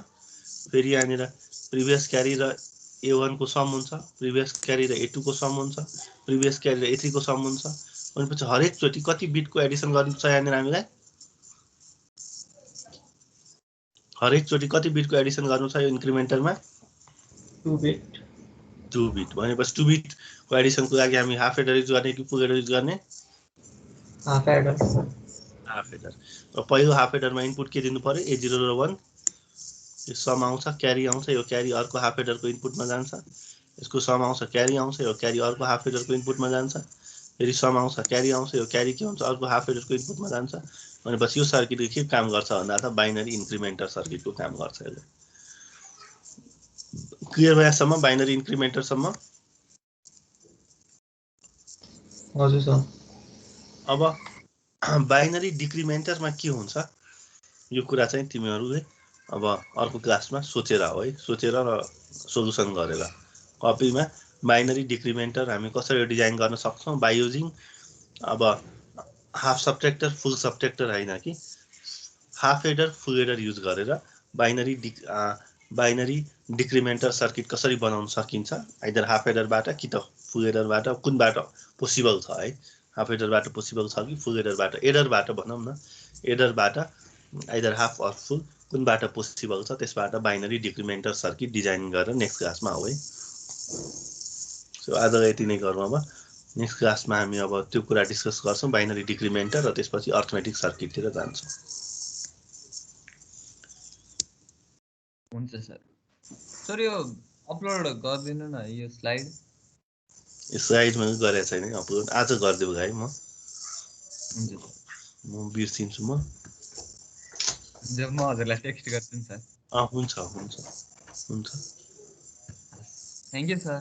फेरि यहाँनिर प्रिभियस क्यारी र a1 को सम हुन्छ प्रिभियस क्यारी र a2 को सम हुन्छ प्रिभियस क्यारी र a3 को सम हुन्छ भनेपछि हरेक चोटि कति बिटको एडिसन गर्नु छ यहाँनिर हामीलाई हरेक चोटि कति बिटको एडिसन गर्नु छ यो इन्क्रिमेन्टरमा 2 बिट भनेपछि 2 बिटको एडिसनको लागि हामी हाफ एडर युज गर्ने कि फुल एडर युज गर्ने हाफ एडर र पहिलो हाफ एडरमा इनपुट के दिनु पर्यो a0 र 1 यो सम आउँछ क्यारी आउँछ यो क्यारी अर्को हाफ एडरको इनपुटमा जान्छ यसको सम आउँछ क्यारी आउँछ यो क्यारी अर्को हाफ एडरको इनपुटमा जान्छ फेरि सम आउँछ क्यारी आउँछ यो क्यारी के हुन्छ अर्को हाफ एडरको इनपुटमा जान्छ भनेपछि यो सर्किटले के काम गर्छ भन्दा त बाइनरी इन्क्रिमेन्टर सर्किटको काम गर्छ यसले क्लियर भएसम्म बाइनरी इन्क्रिमेन्टरसम्म हजुर सर अब बाइनरी डिक्रिमेन्टरमा के हुन्छ यो कुरा चाहिँ तिमीहरूले अब अर्को क्लासमा सोचेर हो है, सोचेर र सोलुसन गरेर। कपीमा बाइनरी डिक्रिमेन्टर हामी कसरी डिजाइन गर्न सक्छौँ बाइ युजिङ अब हाफ सबट्र्याक्टर फुल सबट्र्याक्टर होइन कि हाफ एडर फुल एडर युज गरेर बाइनरी डिक्रिमेन्टर सर्किट कसरी बनाउन सकिन्छ आइदर हाफ एडरबाट कि त फुल एडरबाट, कुनबाट पोसिबल छ है, हाफ एडरबाट पोसिबल छ कि फुल एडरबाट भनौँ न, एडरबाट आइदर हाफ अर फुल कुनबाट पोसिबल छ त्यसबाट बाइनरी डिक्रिमेन्टर सर्किट डिजाइन गरेर नेक्स्ट क्लासमा हो है। सो आज यति नै गरौँ। अब नेक्स्ट क्लासमा हामी अब त्यो कुरा डिस्कस गर्छौँ बाइनरी डिक्रिमेन्टर र त्यसपछि अर्थमेटिक सर्किटतिर जान्छौँ। हुन्छ सर। सर यो अपलोड गरिदिनु न यो स्लाइड। स्लाइडमा गरेको छैन अपलोड, आज गरिदेऊ है म। हुन्छ म बिर्सिन्छु म। जब म हजुरलाई टेक्स्ट गर्छु नि सर। हुन्छ हुन्छ हुन्छ। Thank you sir.